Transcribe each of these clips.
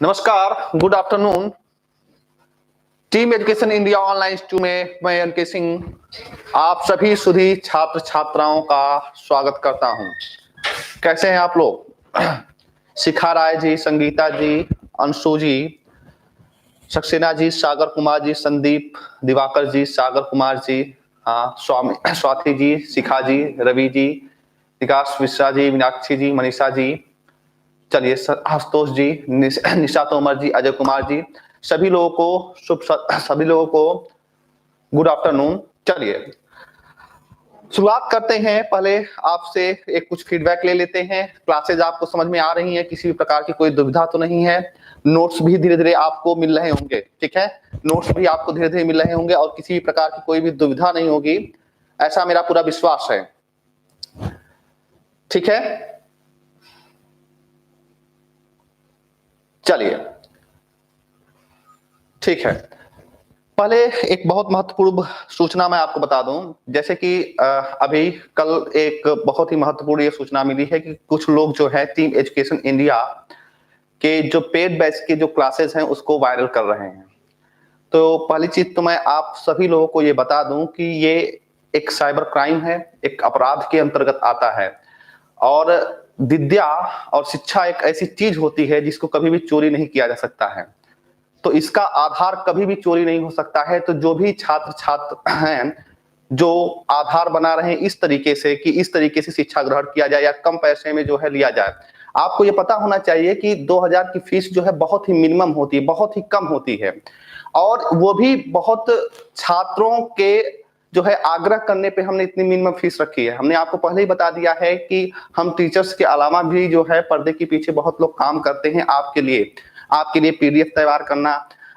नमस्कार, good afternoon. Team education India online institute में मैं एनके सिंह आप सभी सुधी छात्र छात्राओं का स्वागत करता हूं। कैसे हैं आप लोग? शिखा राय जी, संगीता जी, अंशु जी, सक्सेना जी, सागर कुमार जी, संदीप, दिवाकर जी, सागर कुमार जी, हाँ, स्वाति जी, शिखा जी, रवि जी, विकास मिश्रा जी, मीनाक्षी जी, मनीषा जी, चलिए आशुतोष जी, निशा तोमर जी, अजय कुमार जी, सभी लोगों को गुड आफ्टरनून। चलिए शुरुआत करते हैं। पहले आपसे एक कुछ फीडबैक ले लेते हैं। क्लासेज आपको समझ में आ रही हैं? किसी भी प्रकार की कोई दुविधा तो नहीं है? नोट्स भी धीरे धीरे आपको मिल रहे होंगे, ठीक है? नोट्स भी आपको धीरे धीरे मिल रहे होंगे और किसी भी प्रकार की कोई भी दुविधा नहीं होगी, ऐसा मेरा पूरा विश्वास है, ठीक है? चलिए ठीक है। पहले एक बहुत महत्वपूर्ण सूचना मैं आपको बता दूं, जैसे कि अभी कल एक बहुत ही महत्वपूर्ण ये सूचना मिली है कि कुछ लोग जो है टीम एजुकेशन इंडिया के जो पेड बैच के जो क्लासेस हैं उसको वायरल कर रहे हैं। तो पहली चीज तो मैं आप सभी लोगों को ये बता दूं कि ये एक साइबर क्राइम है, एक अपराध के अंतर्गत आता है और विद्या और शिक्षा एक ऐसी चीज होती है जिसको कभी भी चोरी नहीं किया जा सकता है। तो इसका आधार कभी भी चोरी नहीं हो सकता है। तो जो भी छात्र हैं जो आधार बना रहे हैं इस तरीके से कि इस तरीके से शिक्षा ग्रहण किया जाए या कम पैसे में जो है लिया जाए, आपको ये पता होना चाहिए कि 2000 की फीस जो है बहुत ही मिनिमम होती है, बहुत ही कम होती है और वो भी बहुत छात्रों के जो है आग्रह करने पे हमने इतनी मिनिमम फीस रखी है। हमने आपको पहले ही बता दिया है कि हम टीचर्स के अलावा भी जो है पर्दे के पीछे बहुत लोग काम करते हैं आपके लिए पीडीएफ तैयार करना,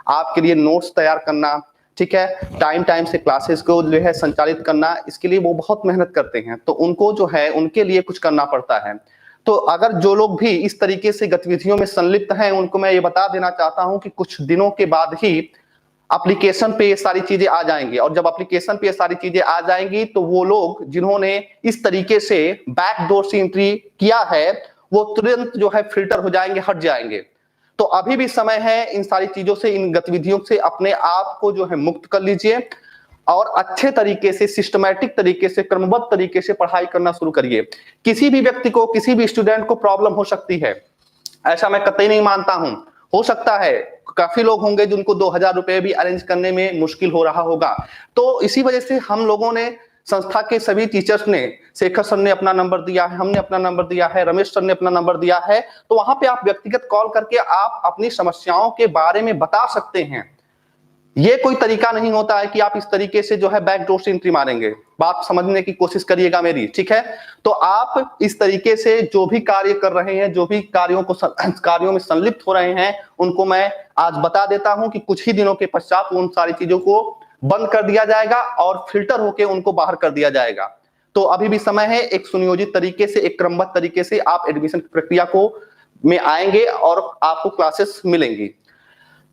आपके लिए नोट्स तैयार करना, ठीक है, टाइम से क्लासेस को जो है संचालित करना, इसके लिए वो बहुत मेहनत करते हैं। तो उनको जो है उनके लिए कुछ करना पड़ता है। तो अगर जो लोग भी इस तरीके से गतिविधियों में संलिप्त हैं उनको मैं ये बता देना चाहता हूं कि कुछ दिनों के बाद ही एप्लीकेशन पे ये सारी चीजें आ जाएंगी और जब एप्लीकेशन पे ये सारी चीजें आ जाएंगी तो वो लोग जिन्होंने इस तरीके से बैकडोर से एंट्री किया है वो तुरंत जो है फिल्टर हो जाएंगे, हट जाएंगे। तो अभी भी समय है इन सारी चीजों से, इन गतिविधियों से अपने आप को जो है मुक्त कर लीजिए और अच्छे तरीके से, सिस्टमैटिक तरीके से, क्रमबद्ध तरीके से पढ़ाई करना शुरू करिए। किसी भी व्यक्ति को, किसी भी स्टूडेंट को प्रॉब्लम हो सकती है, ऐसा मैं कतई नहीं मानता हूं। हो सकता है काफी लोग होंगे जिनको 2000 रुपए भी अरेंज करने में मुश्किल हो रहा होगा। तो इसी वजह से हम लोगों ने, संस्था के सभी टीचर्स ने, शेखर सर ने अपना नंबर दिया है, हमने अपना नंबर दिया है, रमेश सर ने अपना नंबर दिया है, तो वहां पे आप व्यक्तिगत कॉल करके आप अपनी समस्याओं के बारे में बता सकते हैं। ये कोई तरीका नहीं होता है कि आप इस तरीके से जो है बैकडोर से एंट्री मारेंगे। बात समझने की कोशिश करिएगा मेरी, ठीक है? तो आप इस तरीके से जो भी कार्य कर रहे हैं, जो भी कार्यों में संलिप्त हो रहे हैं, उनको मैं आज बता देता हूं कि कुछ ही दिनों के पश्चात उन सारी चीजों को बंद कर दिया जाएगा और फिल्टर होके उनको बाहर कर दिया जाएगा। तो अभी भी समय है, एक सुनियोजित तरीके से, एक क्रमबद्ध तरीके से आप एडमिशन प्रक्रिया को में आएंगे और आपको क्लासेस मिलेंगी।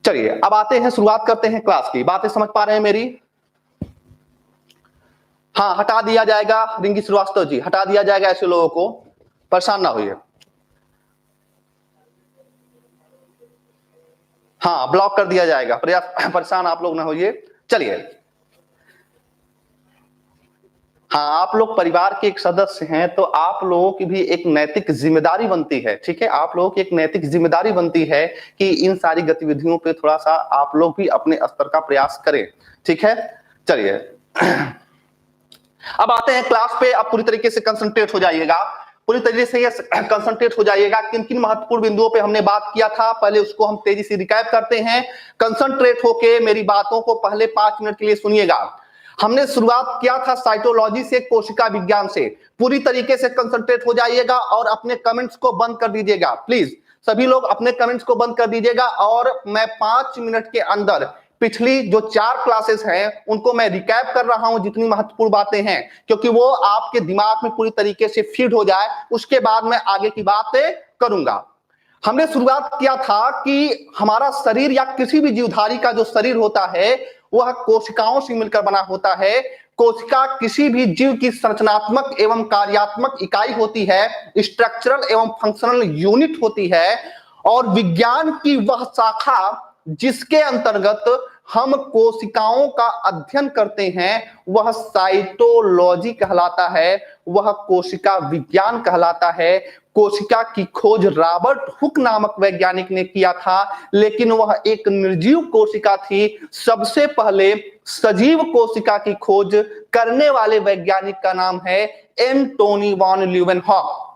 चलिए अब आते हैं, शुरुआत करते हैं क्लास की। बातें समझ पा रहे हैं मेरी? हाँ, हटा दिया जाएगा रिंकी श्रीवास्तव जी, हटा दिया जाएगा, ऐसे लोगों को परेशान ना होइए। हाँ, ब्लॉक कर दिया जाएगा, परेशान आप लोग ना होइए। चलिए, हाँ, आप लोग परिवार के एक सदस्य हैं तो आप लोगों की भी एक नैतिक जिम्मेदारी बनती है, ठीक है? आप लोगों की एक नैतिक जिम्मेदारी बनती है कि इन सारी गतिविधियों पे थोड़ा सा आप लोग भी अपने स्तर का प्रयास करें, ठीक है? चलिए अब आते हैं क्लास पे। आप पूरी तरीके से कंसंट्रेट हो जाइएगा, पूरी तरीके से ये कंसंट्रेट हो जाइएगा। किन किन महत्वपूर्ण बिंदुओं पे हमने बात किया था, पहले उसको हम तेजी से रिकैप करते हैं। कंसंट्रेट होके मेरी बातों को पहले 5 मिनट के लिए सुनिएगा। हमने शुरुआत किया था साइटोलॉजी से, कोशिका विज्ञान से। पूरी तरीके से कंसंट्रेट हो जाइएगा और अपने कमेंट्स को बंद कर दीजिएगा। प्लीज सभी लोग अपने कमेंट्स को बंद कर दीजिएगा और मैं 5 मिनट के अंदर पिछली जो 4 क्लासेस हैं उनको मैं रिकैप कर रहा हूं, जितनी महत्वपूर्ण बातें हैं, क्योंकि वो आपके दिमाग में पूरी तरीके से फीड हो जाए, उसके बाद मैं आगे की बातें करूंगा। हमने शुरुआत किया था कि हमारा शरीर या किसी भी जीवधारी का जो शरीर होता है वह कोशिकाओं से मिलकर बना होता है। कोशिका किसी भी जीव की संरचनात्मक एवं कार्यात्मक इकाई होती है, स्ट्रक्चरल एवं फंक्शनल यूनिट होती है और विज्ञान की वह शाखा जिसके अंतर्गत हम कोशिकाओं का अध्ययन करते हैं वह साइटोलॉजी कहलाता है, वह कोशिका विज्ञान कहलाता है। कोशिका की खोज रॉबर्ट हुक नामक वैज्ञानिक ने किया था, लेकिन वह एक निर्जीव कोशिका थी। सबसे पहले सजीव कोशिका की खोज करने वाले वैज्ञानिक का नाम है एंटोनी वॉन ल्यूवेनहॉक।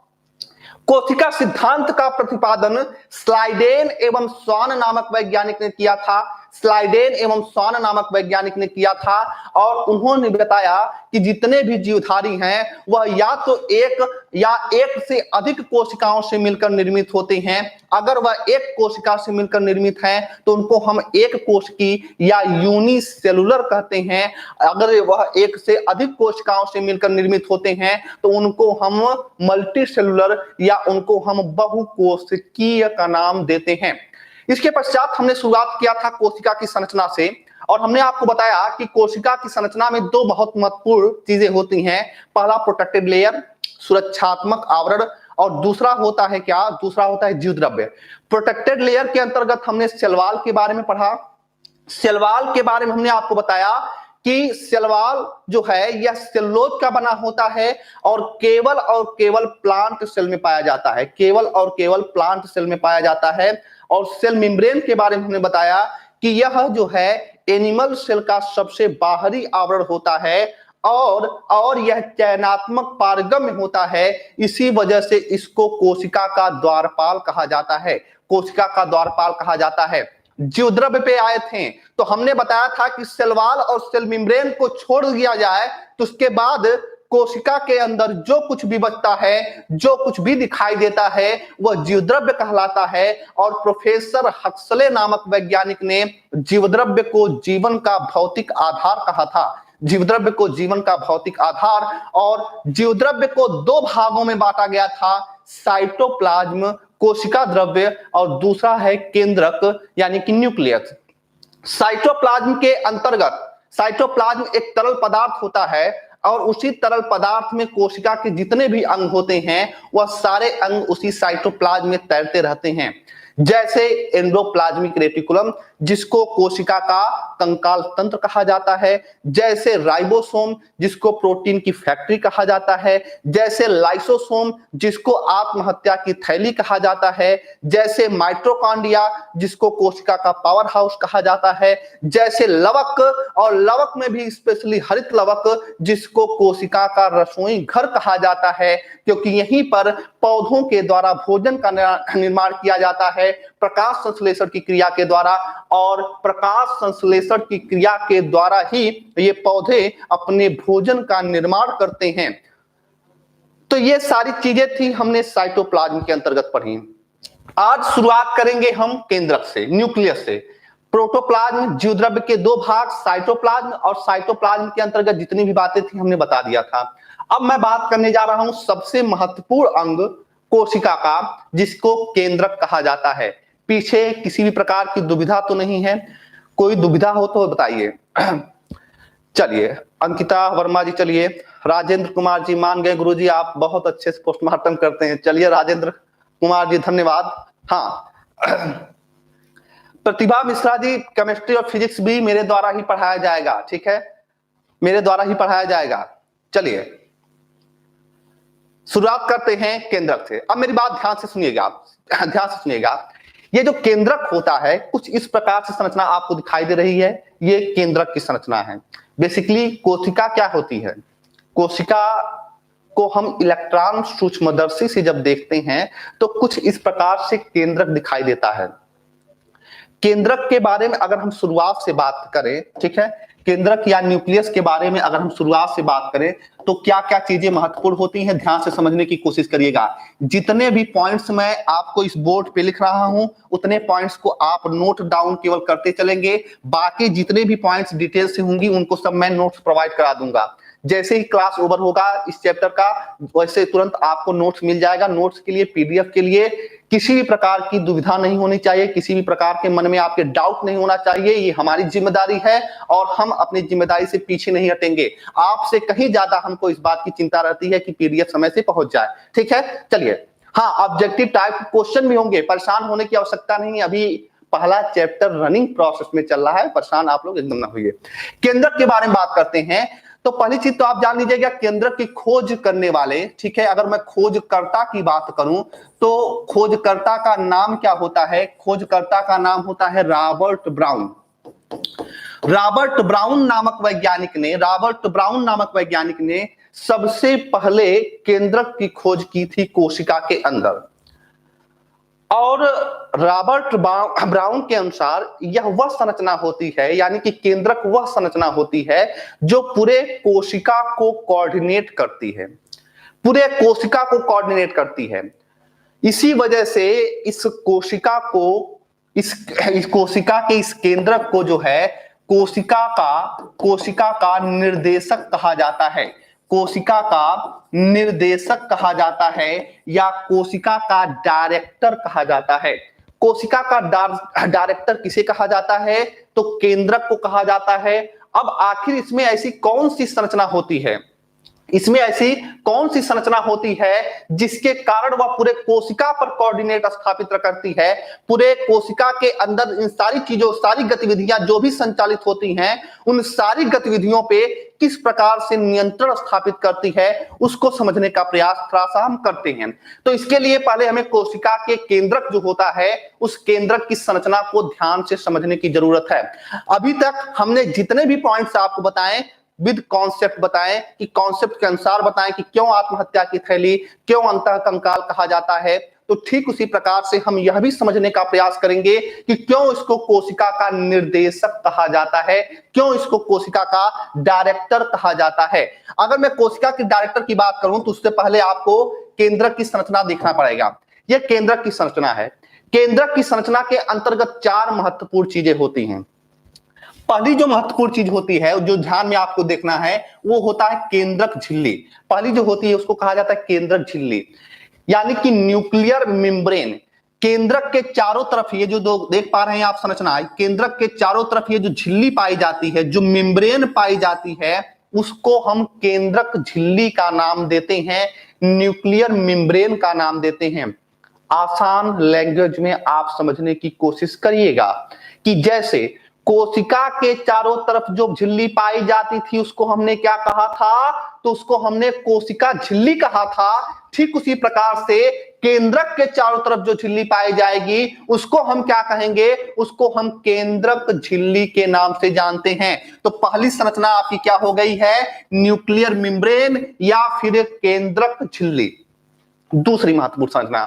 कोशिका सिद्धांत का प्रतिपादन स्लाइडेन एवं स्वान नामक वैज्ञानिक ने किया था। स्लाइडेन एवं स्वान नामक वैज्ञानिक ने किया था और उन्होंने बताया कि जितने भी जीवधारी हैं वह या तो एक या एक से अधिक कोशिकाओं से मिलकर निर्मित होते हैं। अगर वह एक कोशिका से मिलकर निर्मित हैं तो उनको हम एक कोशिकी या यूनिसेलुलर कहते हैं। अगर वह एक से अधिक कोशिकाओं से मिलकर निर्मित होते हैं तो उनको हम मल्टीसेलुलर या उनको हम बहुकोशिकीय का नाम देते हैं। इसके पश्चात हमने शुरुआत किया था कोशिका की संरचना से और हमने आपको बताया कि कोशिका की संरचना में दो बहुत महत्वपूर्ण चीजें होती हैं। पहला प्रोटेक्टेड लेयर, सुरक्षात्मक आवरण, और दूसरा होता है क्या? दूसरा होता है जीवद्रव्य। प्रोटेक्टेड लेयर के अंतर्गत हमने सेल वॉल के बारे में पढ़ा। सेल वॉल के बारे में हमने आपको बताया कि सेल वॉल जो है यह सेलुलोज का बना होता है और केवल प्लांट सेल में पाया जाता है। केवल और केवल प्लांट सेल में पाया जाता है। और सेल मेम्ब्रेन के बारे में हमने बताया कि यह जो है एनिमल सेल का सबसे बाहरी आवरण होता है और यह चयनात्मक पारगम्य होता है। इसी वजह से इसको कोशिका का द्वारपाल कहा जाता है। कोशिका का द्वारपाल कहा जाता है। जीवद्रव्य पे आए थे तो हमने बताया था कि सेल वॉल और सेल मेम्ब्रेन को छोड़ दिया जाए तो उसके बाद कोशिका के अंदर जो कुछ भी बचता है, जो कुछ भी दिखाई देता है वह जीवद्रव्य कहलाता है। और प्रोफेसर हक्सले नामक वैज्ञानिक ने जीवद्रव्य को जीवन का भौतिक आधार कहा था। जीवद्रव्य को जीवन का भौतिक आधार। और जीवद्रव्य को दो भागों में बांटा गया था, साइटोप्लाज्म कोशिका द्रव्य और दूसरा है केंद्रक यानी कि न्यूक्लियस। साइटोप्लाज्म के अंतर्गत साइटोप्लाज्म एक तरल पदार्थ होता है और उसी तरल पदार्थ में कोशिका के जितने भी अंग होते हैं वह सारे अंग उसी साइटोप्लाज्म में तैरते रहते हैं। जैसे एंडोप्लाज्मिक रेटिकुलम जिसको कोशिका का कंकाल तंत्र कहा जाता है, जैसे राइबोसोम जिसको प्रोटीन की फैक्ट्री कहा जाता है, जैसे लाइसोसोम जिसको आत्महत्या की थैली कहा जाता है, जैसे माइटोकॉन्ड्रिया जिसको कोशिका का पावर हाउस कहा जाता है, जैसे लवक और लवक में भी स्पेशली हरित लवक जिसको कोशिका का रसोई घर कहा जाता है, क्योंकि यहीं पर पौधों के द्वारा भोजन का निर्माण किया जाता है प्रकाश संश्लेषण की क्रिया के द्वारा। और प्रकाश संश्लेषण की क्रिया के द्वारा ही ये पौधे अपने भोजन का निर्माण करते हैं। तो ये सारी चीजें थी हमने साइटोप्लाज्म के अंतर्गत पढ़ी। आज शुरुआत करेंगे हम केंद्रक से, न्यूक्लियस से। प्रोटोप्लाज्म जीवद्रव्य के दो भाग, साइटोप्लाज्म और साइटोप्लाज्म के अंतर्गत जितनी भी बातें थी हमने बता दिया था। अब मैं बात करने जा रहा हूं सबसे महत्वपूर्ण अंग कोशिका का जिसको केंद्रक कहा जाता है। पीछे किसी भी प्रकार की दुविधा तो नहीं है? कोई दुविधा हो तो बताइए। चलिए अंकिता वर्मा जी, चलिए राजेंद्र कुमार जी मान गए गुरुजी आप बहुत अच्छे से पोस्टमार्टम करते हैं। चलिए राजेंद्र कुमार जी धन्यवाद। हाँ प्रतिभा मिश्रा जी केमिस्ट्री और फिजिक्स भी मेरे द्वारा ही पढ़ाया जाएगा, ठीक है, मेरे द्वारा ही पढ़ाया जाएगा। चलिए शुरुआत करते हैं केंद्रक से। अब मेरी बात ध्यान से सुनिएगा, ध्यान से सुनिएगा। ये जो केंद्रक होता है कुछ इस प्रकार से संरचना आपको दिखाई दे रही है, ये केंद्रक की संरचना है। बेसिकली कोशिका क्या होती है? कोशिका को हम इलेक्ट्रॉन सूक्ष्मदर्शी से जब देखते हैं तो कुछ इस प्रकार से केंद्रक दिखाई देता है। केंद्रक के बारे में अगर हम शुरुआत से बात करें, ठीक है, केंद्रक या न्यूक्लियस के बारे में अगर हम शुरुआत से बात करें तो क्या क्या चीजें महत्वपूर्ण होती हैं, ध्यान से समझने की कोशिश करिएगा। जितने भी पॉइंट्स मैं आपको इस बोर्ड पे लिख रहा हूं उतने पॉइंट्स को आप नोट डाउन केवल करते चलेंगे। बाकी जितने भी पॉइंट्स डिटेल से होंगी उनको सब मैं नोट्स प्रोवाइड करा दूंगा। जैसे ही क्लास ओवर होगा इस चैप्टर का वैसे तुरंत आपको नोट्स मिल जाएगा। नोट्स के लिए, पीडीएफ के लिए किसी भी प्रकार की दुविधा नहीं होनी चाहिए, किसी भी प्रकार के मन में आपके डाउट नहीं होना चाहिए। ये हमारी जिम्मेदारी है और हम अपनी जिम्मेदारी से पीछे नहीं हटेंगे। आपसे कहीं ज्यादा हमको इस बात की चिंता रहती है कि पीडीएफ समय से पहुंच जाए, ठीक है। चलिए हाँ, ऑब्जेक्टिव टाइप क्वेश्चन भी होंगे, परेशान होने की आवश्यकता नहीं है। अभी पहला चैप्टर रनिंग प्रोसेस में चल रहा है, परेशान आप लोग एकदम ना होइए। केंद्रक के बारे में बात करते हैं। तो पहली चीज तो आप जान लीजिएगा, केंद्रक की खोज करने वाले, ठीक है, अगर मैं खोजकर्ता की बात करूं तो खोजकर्ता का नाम क्या होता है? खोजकर्ता का नाम होता है रॉबर्ट ब्राउन। रॉबर्ट ब्राउन नामक वैज्ञानिक ने सबसे पहले केंद्रक की खोज की थी कोशिका के अंदर। और रॉबर्ट ब्राउन के अनुसार यह वह संरचना होती है, यानी कि केंद्रक वह संरचना होती है जो पूरे कोशिका को कोऑर्डिनेट करती है, पूरे कोशिका को कोऑर्डिनेट करती है। इसी वजह से इस कोशिका को, इस कोशिका के इस केंद्रक को जो है कोशिका का निर्देशक कहा जाता है। कोशिका का निर्देशक कहा जाता है या कोशिका का डायरेक्टर कहा जाता है। कोशिका का डायरेक्टर किसे कहा जाता है? तो केंद्रक को कहा जाता है। अब आखिर इसमें ऐसी कौन सी संरचना होती है, इसमें ऐसी कौन सी संरचना होती है जिसके कारण वह पूरे कोशिका पर कोऑर्डिनेट स्थापित करती है, पूरे कोशिका के अंदर इन सारी चीजों, सारी गतिविधियां जो भी संचालित होती हैं, उन सारी गतिविधियों पे किस प्रकार से नियंत्रण स्थापित करती है, उसको समझने का प्रयास थोड़ा सा हम करते हैं। तो इसके लिए पहले हमें कोशिका के केंद्रक जो होता है, उस केंद्रक की संरचना को ध्यान से समझने की जरूरत है। अभी तक हमने जितने भी पॉइंट्स आपको बताएं विद कॉन्सेप्ट बताएं, कि कॉन्सेप्ट के अनुसार बताएं कि क्यों आत्महत्या की थैली, क्यों अंतःकंकाल कहा जाता है। तो ठीक उसी प्रकार से हम यह भी समझने का प्रयास करेंगे कि क्यों इसको कोशिका का निर्देशक कहा जाता है, क्यों इसको कोशिका का डायरेक्टर कहा जाता है। अगर मैं कोशिका के डायरेक्टर की बात करूं तो उससे पहले आपको केंद्रक की संरचना देखना पड़ेगा। यह केंद्रक की संरचना है। केंद्रक की संरचना के अंतर्गत 4 महत्वपूर्ण चीजें होती हैं। पहली जो महत्वपूर्ण चीज होती है, जो ध्यान में आपको देखना है, वो होता है केंद्रक झिल्ली। पहली जो होती है उसको कहा जाता है केंद्रक झिल्ली, यानी कि न्यूक्लियर मेम्ब्रेन। केंद्रक के चारों तरफ ये जो दो देख पा रहे हैं आप संरचना, केंद्रक के चारों तरफ ये जो झिल्ली पाई जाती है, जो मेम्ब्रेन पाई जाती है, उसको हम केंद्रक झिल्ली का नाम देते हैं, न्यूक्लियर मेम्ब्रेन का नाम देते हैं। आसान लैंग्वेज में आप समझने की कोशिश करिएगा कि जैसे कोशिका के चारों तरफ जो झिल्ली पाई जाती थी उसको हमने क्या कहा था? तो उसको हमने कोशिका झिल्ली कहा था। ठीक उसी प्रकार से केंद्रक के चारों तरफ जो झिल्ली पाई जाएगी उसको हम क्या कहेंगे? उसको हम केंद्रक झिल्ली के नाम से जानते हैं। तो पहली संरचना आपकी क्या हो गई है? न्यूक्लियर मेम्ब्रेन या फिर केंद्रक झिल्ली। दूसरी महत्वपूर्ण संरचना,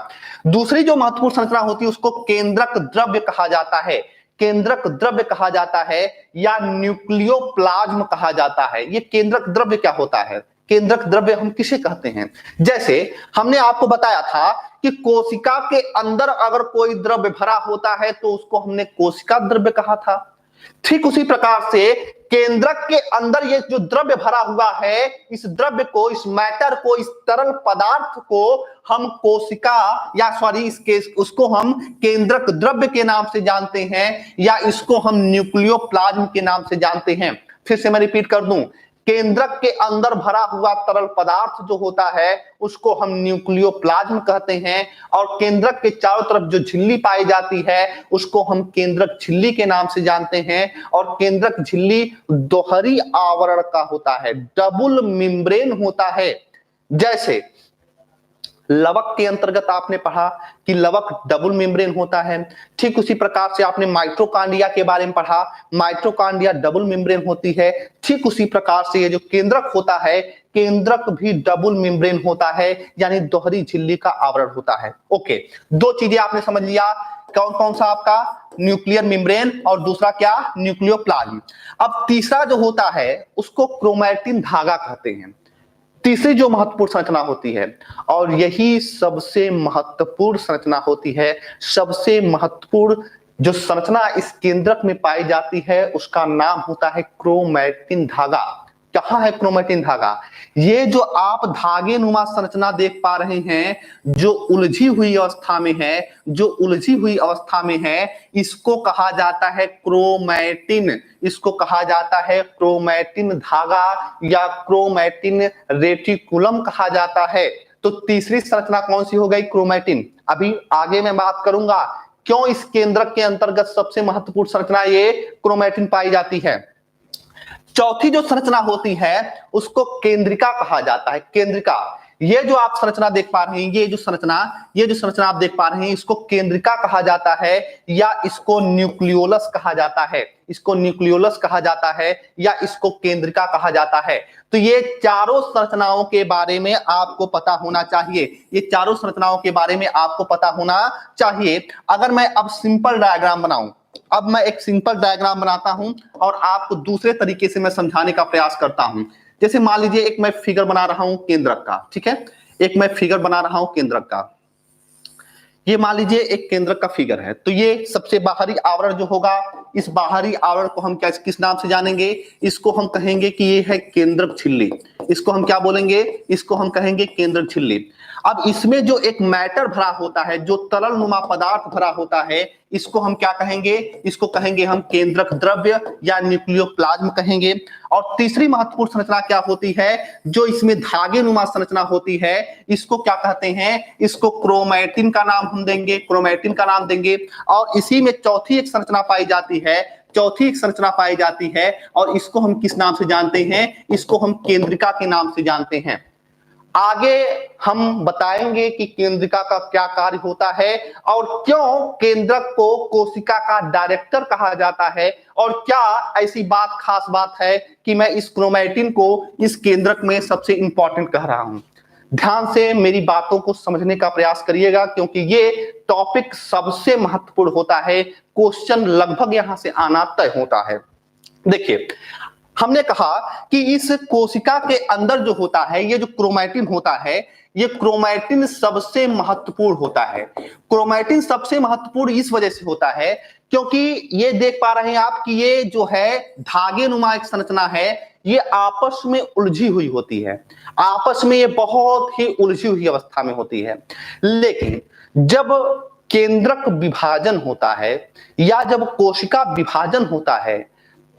दूसरी जो महत्वपूर्ण संरचना होती है उसको केंद्रक द्रव्य कहा जाता है। केंद्रक द्रव्य कहा जाता है या न्यूक्लियोप्लाज्म कहा जाता है। ये केंद्रक द्रव्य क्या होता है? केंद्रक द्रव्य हम किसे कहते हैं? जैसे हमने आपको बताया था कि कोशिका के अंदर अगर कोई द्रव्य भरा होता है तो उसको हमने कोशिका द्रव्य कहा था। ठीक उसी प्रकार से केंद्रक के अंदर ये जो द्रव्य भरा हुआ है, इस द्रव्य को, इस मैटर को, इस तरल पदार्थ को हम कोशिका या उसको हम केंद्रक द्रव्य के नाम से जानते हैं या इसको हम न्यूक्लियोप्लाज्म के नाम से जानते हैं। फिर से मैं रिपीट कर दूं, केंद्रक के अंदर भरा हुआ तरल पदार्थ जो होता है उसको हम न्यूक्लियोप्लाज्म कहते हैं, और केंद्रक के चारों तरफ जो झिल्ली पाई जाती है उसको हम केंद्रक झिल्ली के नाम से जानते हैं। और केंद्रक झिल्ली दोहरी आवरण का होता है, डबल मेम्ब्रेन होता है। जैसे लवक के अंतर्गत आपने पढ़ा कि लवक डबल मेम्ब्रेन होता है, ठीक उसी प्रकार से आपने माइटोकॉन्ड्रिया के बारे में पढ़ा, माइटोकॉन्ड्रिया डबल मेम्ब्रेन होती है। ठीक उसी प्रकार से ये जो केंद्रक होता है, केंद्रक भी डबल मेम्ब्रेन होता है, यानी दोहरी झिल्ली का आवरण होता है। ओके, दो चीजें आपने समझ लिया, कौन कौन सा आपका? न्यूक्लियर मेम्ब्रेन और दूसरा क्या? न्यूक्लियोप्लाज्म। अब तीसरा जो होता है उसको क्रोमैटिन धागा कहते हैं। तीसरी जो महत्वपूर्ण संरचना होती है, और यही सबसे महत्वपूर्ण संरचना होती है, सबसे महत्वपूर्ण जो संरचना इस केंद्रक में पाई जाती है उसका नाम होता है क्रोमैटिन धागा। कहां है क्रोमैटिन धागा? ये जो आप धागे नुमा संरचना देख पा रहे हैं, जो उलझी हुई अवस्था में है, जो उलझी हुई अवस्था में है, इसको कहा जाता है क्रोमैटिन। इसको कहा जाता है क्रोमैटिन धागा या क्रोमैटिन रेटिकुलम कहा जाता है। तो तीसरी संरचना कौन सी हो गई? क्रोमैटिन। अभी आगे मैं बात करूंगा क्यों इस केंद्रक के अंतर्गत सबसे महत्वपूर्ण संरचना ये क्रोमैटिन पाई जाती है। चौथी जो संरचना होती है उसको केंद्रिका कहा जाता है। केंद्रिका, ये जो आप संरचना देख पा रहे हैं, ये जो संरचना आप देख पा रहे हैं, इसको केंद्रिका कहा जाता है या इसको न्यूक्लियोलस कहा जाता है। इसको न्यूक्लियोलस कहा जाता है या इसको केंद्रिका कहा जाता है। तो ये चारों संरचनाओं के बारे में आपको पता होना चाहिए। ये चारों संरचनाओं के बारे में आपको पता होना चाहिए। अगर मैं अब सिंपल डायग्राम बनाऊं, अब मैं एक सिंपल डायग्राम बनाता हूं और आपको दूसरे तरीके से मैं समझाने का प्रयास करता हूं। जैसे मान लीजिए एक मैं फिगर बना रहा हूं केंद्रक का, ठीक है, एक मैं फिगर बना रहा हूं केंद्रक का। ये मान लीजिए एक केंद्रक का फिगर है। तो ये सबसे बाहरी आवरण जो होगा, इस बाहरी आवरण को हम क्या किस नाम से जानेंगे? इसको हम कहेंगे कि ये है केंद्रक झिल्ली। इसको हम क्या बोलेंगे? इसको हम कहेंगे केंद्रक झिल्ली। अब इसमें जो एक मैटर भरा होता है, जो तरल नुमा पदार्थ भरा होता है, इसको हम क्या कहेंगे? इसको कहेंगे हम केंद्रक द्रव्य या न्यूक्लियोप्लाज्म कहेंगे। और तीसरी महत्वपूर्ण संरचना क्या होती है? जो इसमें धागे नुमा संरचना होती है, इसको क्या कहते हैं? इसको क्रोमैटिन का नाम हम देंगे, क्रोमैटिन का नाम देंगे। और इसी में चौथी एक संरचना पाई जाती है, चौथी एक संरचना पाई जाती है और इसको हम किस नाम से जानते हैं? इसको हम केंद्रिका के नाम से जानते हैं। आगे हम बताएंगे कि केंद्रिका का क्या कार्य होता है और क्यों केंद्रक को कोशिका का डायरेक्टर कहा जाता है, और क्या ऐसी बात खास बात है कि मैं इस क्रोमैटिन को इस केंद्रक में सबसे इंपॉर्टेंट कह रहा हूं। ध्यान से मेरी बातों को समझने का प्रयास करिएगा क्योंकि ये टॉपिक सबसे महत्वपूर्ण होता है। क्वेश्चन लगभग यहां से आना तय होता है। देखिए, हमने कहा कि इस कोशिका के अंदर जो होता है, ये जो क्रोमैटिन होता है, ये क्रोमैटिन सबसे महत्वपूर्ण होता है। क्रोमैटिन सबसे महत्वपूर्ण इस वजह से होता है क्योंकि ये देख पा रहे हैं आप कि ये जो है धागे नुमा एक संरचना है, ये आपस में उलझी हुई होती है। आपस में ये बहुत ही उलझी हुई अवस्था में होती है। लेकिन जब केंद्रक विभाजन होता है या जब कोशिका विभाजन होता है,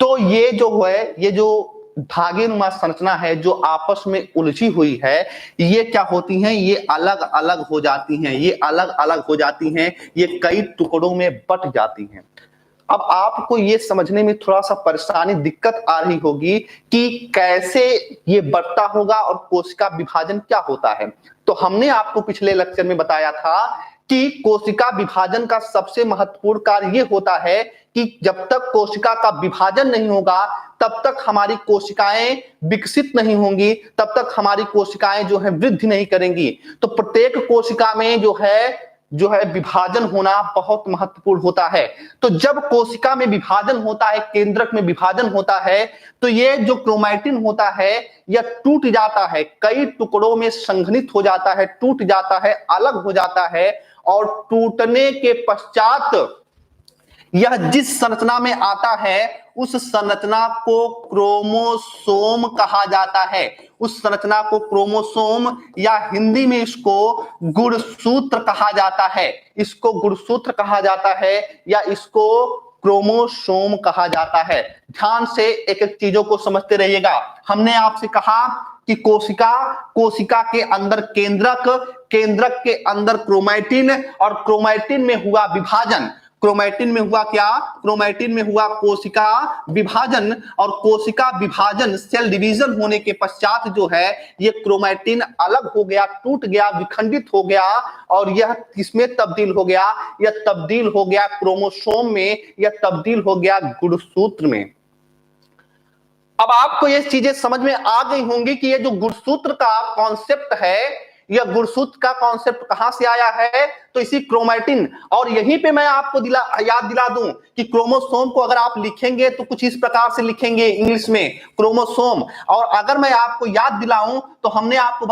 तो ये जो है, ये जो धागे नुमा संरचना है जो आपस में उलझी हुई है, ये क्या होती हैं? ये अलग अलग हो जाती हैं। ये अलग अलग हो जाती हैं, ये कई टुकड़ों में बट जाती हैं। अब आपको ये समझने में थोड़ा सा परेशानी, दिक्कत आ रही होगी कि कैसे ये बढ़ता होगा और कोशिका विभाजन क्या होता है। तो हमने आपको पिछले लेक्चर में बताया था कि कोशिका विभाजन का सबसे महत्वपूर्ण कार्य ये होता है कि जब तक कोशिका का विभाजन नहीं होगा तब तक हमारी कोशिकाएं विकसित नहीं होंगी, तब तक हमारी कोशिकाएं जो है वृद्धि नहीं करेंगी। तो प्रत्येक कोशिका में जो है विभाजन होना बहुत महत्वपूर्ण होता है। तो जब कोशिका में विभाजन होता है, केंद्रक में विभाजन होता है, तो ये जो क्रोमैटिन होता है यह टूट जाता है, कई टुकड़ों में संघनित हो जाता है, टूट जाता है, अलग हो जाता है। और टूटने के पश्चात यह जिस संरचना में आता है उस संरचना को क्रोमोसोम कहा जाता है। उस संरचना को क्रोमोसोम या हिंदी में इसको गुणसूत्र कहा जाता है। इसको गुणसूत्र कहा जाता है या इसको क्रोमोसोम कहा जाता है। ध्यान से एक एक चीजों को समझते रहिएगा। हमने आपसे कहा कि कोशिका के अंदर केंद्रक, केंद्रक के अंदर क्रोमैटिन, और क्रोमैटिन में हुआ विभाजन। क्रोमैटिन में हुआ क्या? क्रोमैटिन में हुआ कोशिका विभाजन, और कोशिका विभाजन सेल डिवीजन होने के पश्चात जो है ये क्रोमैटिन अलग हो गया, टूट गया, विखंडित हो गया, और यह किसमें तब्दील हो गया? यह तब्दील हो गया क्रोमोसोम में, यह तब्दील हो गया गुणसूत्र में। अब आपको ये चीजें समझ में आ गई होंगी कि ये जो गुणसूत्र का कॉन्सेप्ट है, यह गुणसूत्र का कॉन्सेप्ट कहां से आया है? तो इसी क्रोमैटिन। और यहीं पे मैं आपको याद दिला दूं कि क्रोमोसोम को अगर आप लिखेंगे तो कुछ इस प्रकार से लिखेंगे इंग्लिश में, क्रोमोसोम। और अगर मैं आपको याद दिलाऊं तो हमने आपको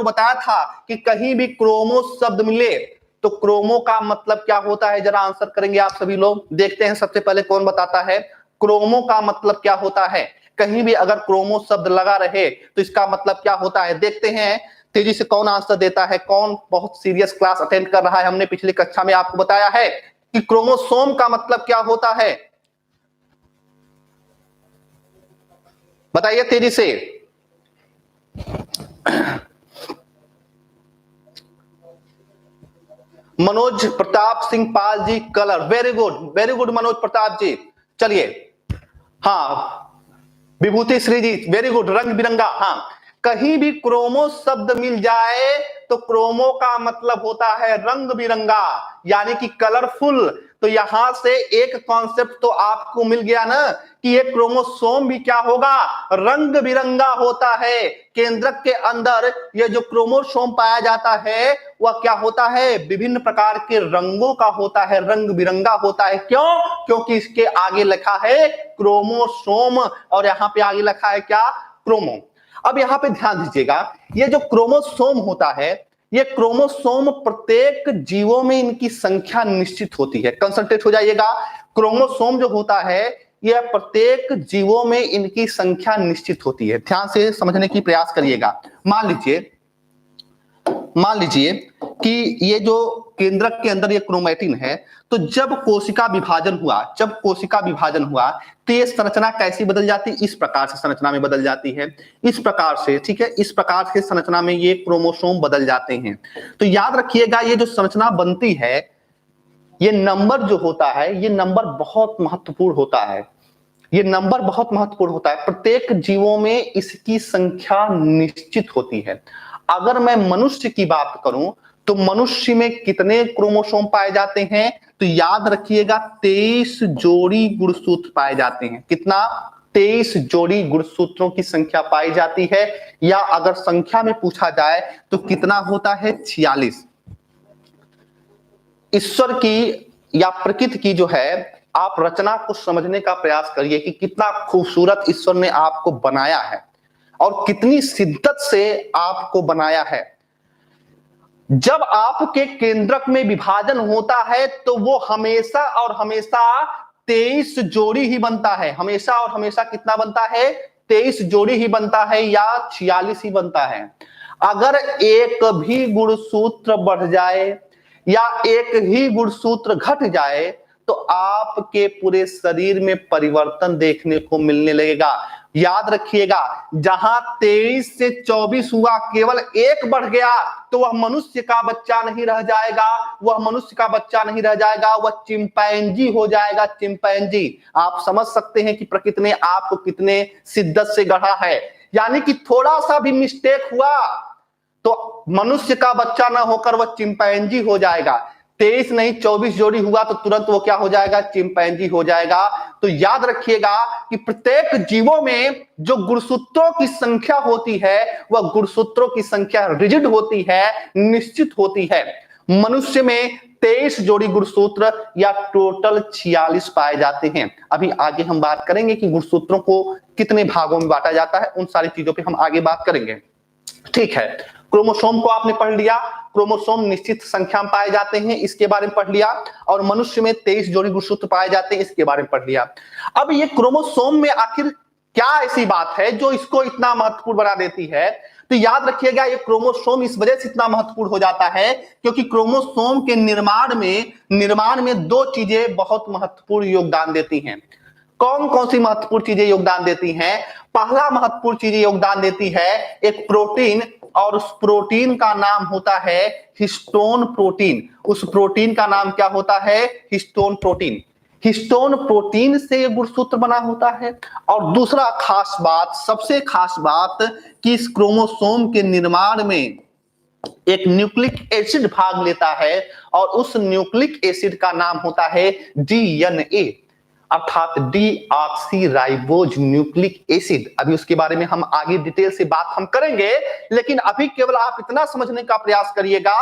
बताया था कि कहीं भी क्रोमो शब्द मिले तो क्रोमो का मतलब क्या होता है? जरा आंसर करेंगे आप सभी लोग। देखते हैं सबसे पहले कौन बताता है क्रोमो का मतलब क्या होता है। कहीं भी अगर क्रोमो शब्द लगा रहे तो इसका मतलब क्या होता है? देखते हैं तेजी से कौन आंसर देता है, कौन बहुत सीरियस क्लास अटेंड कर रहा है। हमने पिछली कक्षा में आपको बताया है कि क्रोमोसोम का मतलब क्या होता है। बताइए तेजी से। Manoj Pratap Singh Pal ji, colour, very good Manoj Pratap ji. चलिए, हाँ विभूति श्री जी, वेरी गुड, रंग बिरंगा। हाँ, कहीं भी क्रोमो शब्द मिल जाए तो क्रोमो का मतलब होता है रंग बिरंगा, यानी कि कलरफुल। तो यहां से एक कॉन्सेप्ट तो आपको मिल गया ना कि ये क्रोमोसोम भी क्या होगा, रंग बिरंगा होता है। केंद्रक के अंदर ये जो क्रोमोसोम पाया जाता है वह क्या होता है, विभिन्न प्रकार के रंगों का होता है, रंग बिरंगा होता है। क्यों? क्योंकि इसके आगे लिखा है क्रोमोसोम और यहाँ पे आगे लिखा है क्या, क्रोमो। अब यहाँ पे ध्यान दीजिएगा, ये जो क्रोमोसोम होता है, ये क्रोमोसोम प्रत्येक जीवों में इनकी संख्या निश्चित होती है। कंसंट्रेट हो जाइएगा, क्रोमोसोम जो होता है यह प्रत्येक जीवों में इनकी संख्या निश्चित होती है। ध्यान से समझने की प्रयास करिएगा। मान लीजिए कि ये जो केंद्रक के अंदर ये क्रोमैटिन है, तो जब कोशिका विभाजन हुआ तो ये संरचना कैसी बदल जाती है, इस प्रकार से संरचना में बदल जाती है, इस प्रकार से, ठीक है, इस प्रकार से संरचना में ये क्रोमोसोम बदल जाते हैं। तो याद रखिएगा, ये जो संरचना बनती है, ये नंबर जो होता है, ये नंबर बहुत महत्वपूर्ण होता है। ये नंबर बहुत महत्वपूर्ण होता है, प्रत्येक जीवों में इसकी संख्या निश्चित होती है। अगर मैं मनुष्य की बात करूं तो मनुष्य में कितने क्रोमोसोम पाए जाते हैं, तो याद रखिएगा 23 जोड़ी गुणसूत्र पाए जाते हैं। कितना? 23 जोड़ी गुणसूत्रों की संख्या पाई जाती है, या अगर संख्या में पूछा जाए तो कितना होता है, 46। ईश्वर की या प्रकृति की जो है, आप रचना को समझने का प्रयास करिए कि कितना खूबसूरत ईश्वर ने आपको बनाया है और कितनी शिद्दत से आपको बनाया है। जब आपके केंद्रक में विभाजन होता है तो वो हमेशा और हमेशा 23 जोड़ी ही बनता है। हमेशा और हमेशा कितना बनता है, 23 जोड़ी ही बनता है या 46 ही बनता है। अगर एक भी गुणसूत्र बढ़ जाए या एक ही गुणसूत्र घट जाए तो आपके पूरे शरीर में परिवर्तन देखने को मिलने लगेगा। याद रखिएगा, जहां 23 से 24 हुआ, केवल एक बढ़ गया तो वह मनुष्य का बच्चा नहीं रह जाएगा, वह मनुष्य का बच्चा नहीं रह जाएगा, वह चिंपैंजी हो जाएगा, चिंपैंजी। आप समझ सकते हैं कि प्रकृति ने आपको कितने शिद्दत से गढ़ा है। यानी कि थोड़ा सा भी मिस्टेक हुआ तो मनुष्य का बच्चा ना होकर वह चिंपैंजी हो जाएगा। 23 नहीं 24 जोड़ी हुआ तो तुरंत वो क्या हो जाएगा, चिंपैंजी हो जाएगा। तो याद रखिएगा कि प्रत्येक जीवों में जो गुणसूत्रों की संख्या होती है वह गुणसूत्रों की संख्या रिजिड होती है, निश्चित होती है। मनुष्य में 23 जोड़ी गुणसूत्र या टोटल 46 पाए जाते हैं। अभी आगे हम बात करेंगे कि गुणसूत्रों को कितने भागों में बांटा जाता है, उन सारी चीजों पे हम आगे बात करेंगे। ठीक है, क्रोमोसोम को आपने पढ़ लिया, क्रोमोसोम निश्चित संख्या में पाए जाते हैं, इसके बारे में पढ़ लिया, और मनुष्य में 23 जोड़ी गुणसूत्र पाए जाते हैं, इसके बारे में पढ़ लिया। अब ये क्रोमोसोम में आखिर क्या ऐसी बात है जो इसको इतना महत्वपूर्ण बना देती है? तो याद रखिएगा, ये क्रोमोसोम इस वजह से इतना महत्वपूर्ण हो जाता है क्योंकि क्रोमोसोम के निर्माण में दो चीजें बहुत महत्वपूर्ण योगदान देती हैं। कौन कौन सी महत्वपूर्ण चीजें योगदान देती हैं? पहला महत्वपूर्ण चीजें योगदान देती है एक प्रोटीन, और उस प्रोटीन का नाम होता है हिस्टोन प्रोटीन। उस प्रोटीन का नाम क्या होता है? Histone protein. हिस्टोन प्रोटीन से ये गुणसूत्र बना होता है। और दूसरा खास बात, सबसे खास बात, कि इस क्रोमोसोम के निर्माण में एक न्यूक्लिक एसिड भाग लेता है और उस न्यूक्लिक एसिड का नाम होता है डीएनए, अर्थात डीऑक्सीराइबोज न्यूक्लिक एसिड। अभी उसके बारे में हम आगे डिटेल से बात हम करेंगे, लेकिन अभी केवल आप इतना समझने का प्रयास करिएगा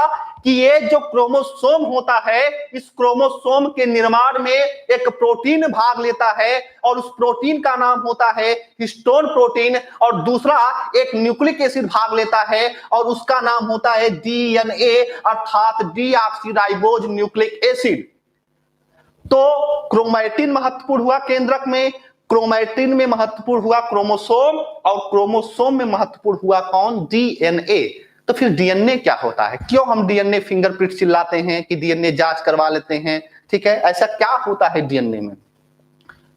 कि ये जो क्रोमोसोम होता है, इस क्रोमोसोम के निर्माण में एक प्रोटीन भाग लेता है और उस प्रोटीन का नाम होता है हिस्टोन प्रोटीन, और दूसरा एक न्यूक्लिक एसिड भाग लेता है और उसका नाम होता है डीएनए, अर्थात डीऑक्सीराइबोज न्यूक्लिक एसिड। तो क्रोमैटिन महत्वपूर्ण हुआ केंद्रक में, क्रोमैटिन में महत्वपूर्ण हुआ क्रोमोसोम, और क्रोमोसोम में महत्वपूर्ण हुआ कौन? डीएनए। तो फिर डीएनए क्या होता है? क्यों हम डीएनए फिंगरप्रिंट चिल्लाते हैं कि डीएनए जांच करवा लेते हैं? ठीक है, ऐसा क्या होता है डीएनए में?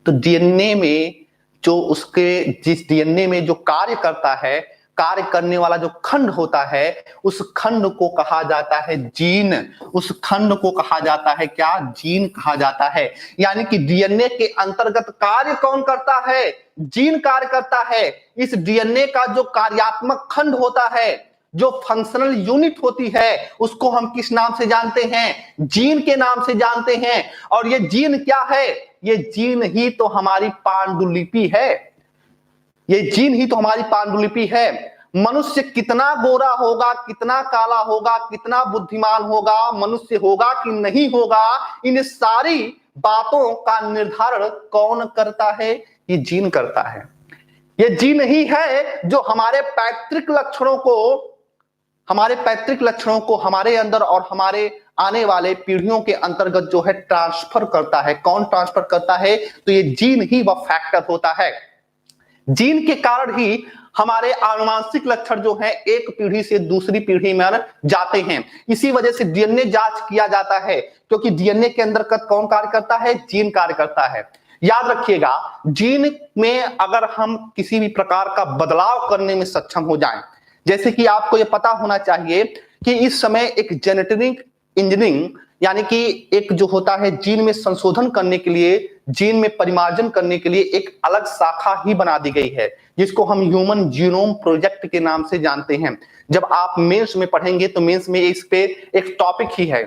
तो डीएनए में जिस डीएनए में जो कार्य करता है कार्य करने वाला जो खंड होता है उस खंड को कहा जाता है जीन। उस खंड को कहा जाता है क्या? जीन कहा जाता है। यानी कि डीएनए के अंतर्गत कार्य कौन करता है? जीन कार्य करता है। इस डीएनए का जो कार्यात्मक खंड होता है, जो फंक्शनल यूनिट होती है, उसको हम किस नाम से जानते हैं? जीन के नाम से जानते हैं। और ये जीन क्या है? ये जीन ही तो हमारी पांडुलिपि है। ये जीन ही तो हमारी पांडुलिपि है। मनुष्य कितना गोरा होगा, कितना काला होगा, कितना बुद्धिमान होगा, मनुष्य होगा कि नहीं होगा, इन सारी बातों का निर्धारण कौन करता है? ये जीन करता है। ये जीन ही है जो हमारे पैतृक लक्षणों को हमारे अंदर और हमारे आने वाले पीढ़ियों के अंतर्गत जो है ट्रांसफर करता है। कौन ट्रांसफर करता है? तो ये जीन ही वह फैक्टर होता है। जीन के कारण ही हमारे आनुवांशिक लक्षण जो है एक पीढ़ी से दूसरी पीढ़ी में जाते हैं। इसी वजह से डीएनए जांच किया जाता है, क्योंकि डीएनए के अंतर्गत कौन कार्य करता है? जीन कार्य करता है। याद रखिएगा, जीन में अगर हम किसी भी प्रकार का बदलाव करने में सक्षम हो जाएं, जैसे कि आपको यह पता होना चाहिए कि इस समय एक जेनेटिक इंजीनियरिंग यानी कि एक जो होता है जीन में संशोधन करने के लिए, जीन में परिमार्जन करने के लिए एक अलग शाखा ही बना दी गई है, जिसको हम ह्यूमन जीनोम प्रोजेक्ट के नाम से जानते हैं। जब आप मेंस में पढ़ेंगे तो मेंस में इस पे एक टॉपिक ही है।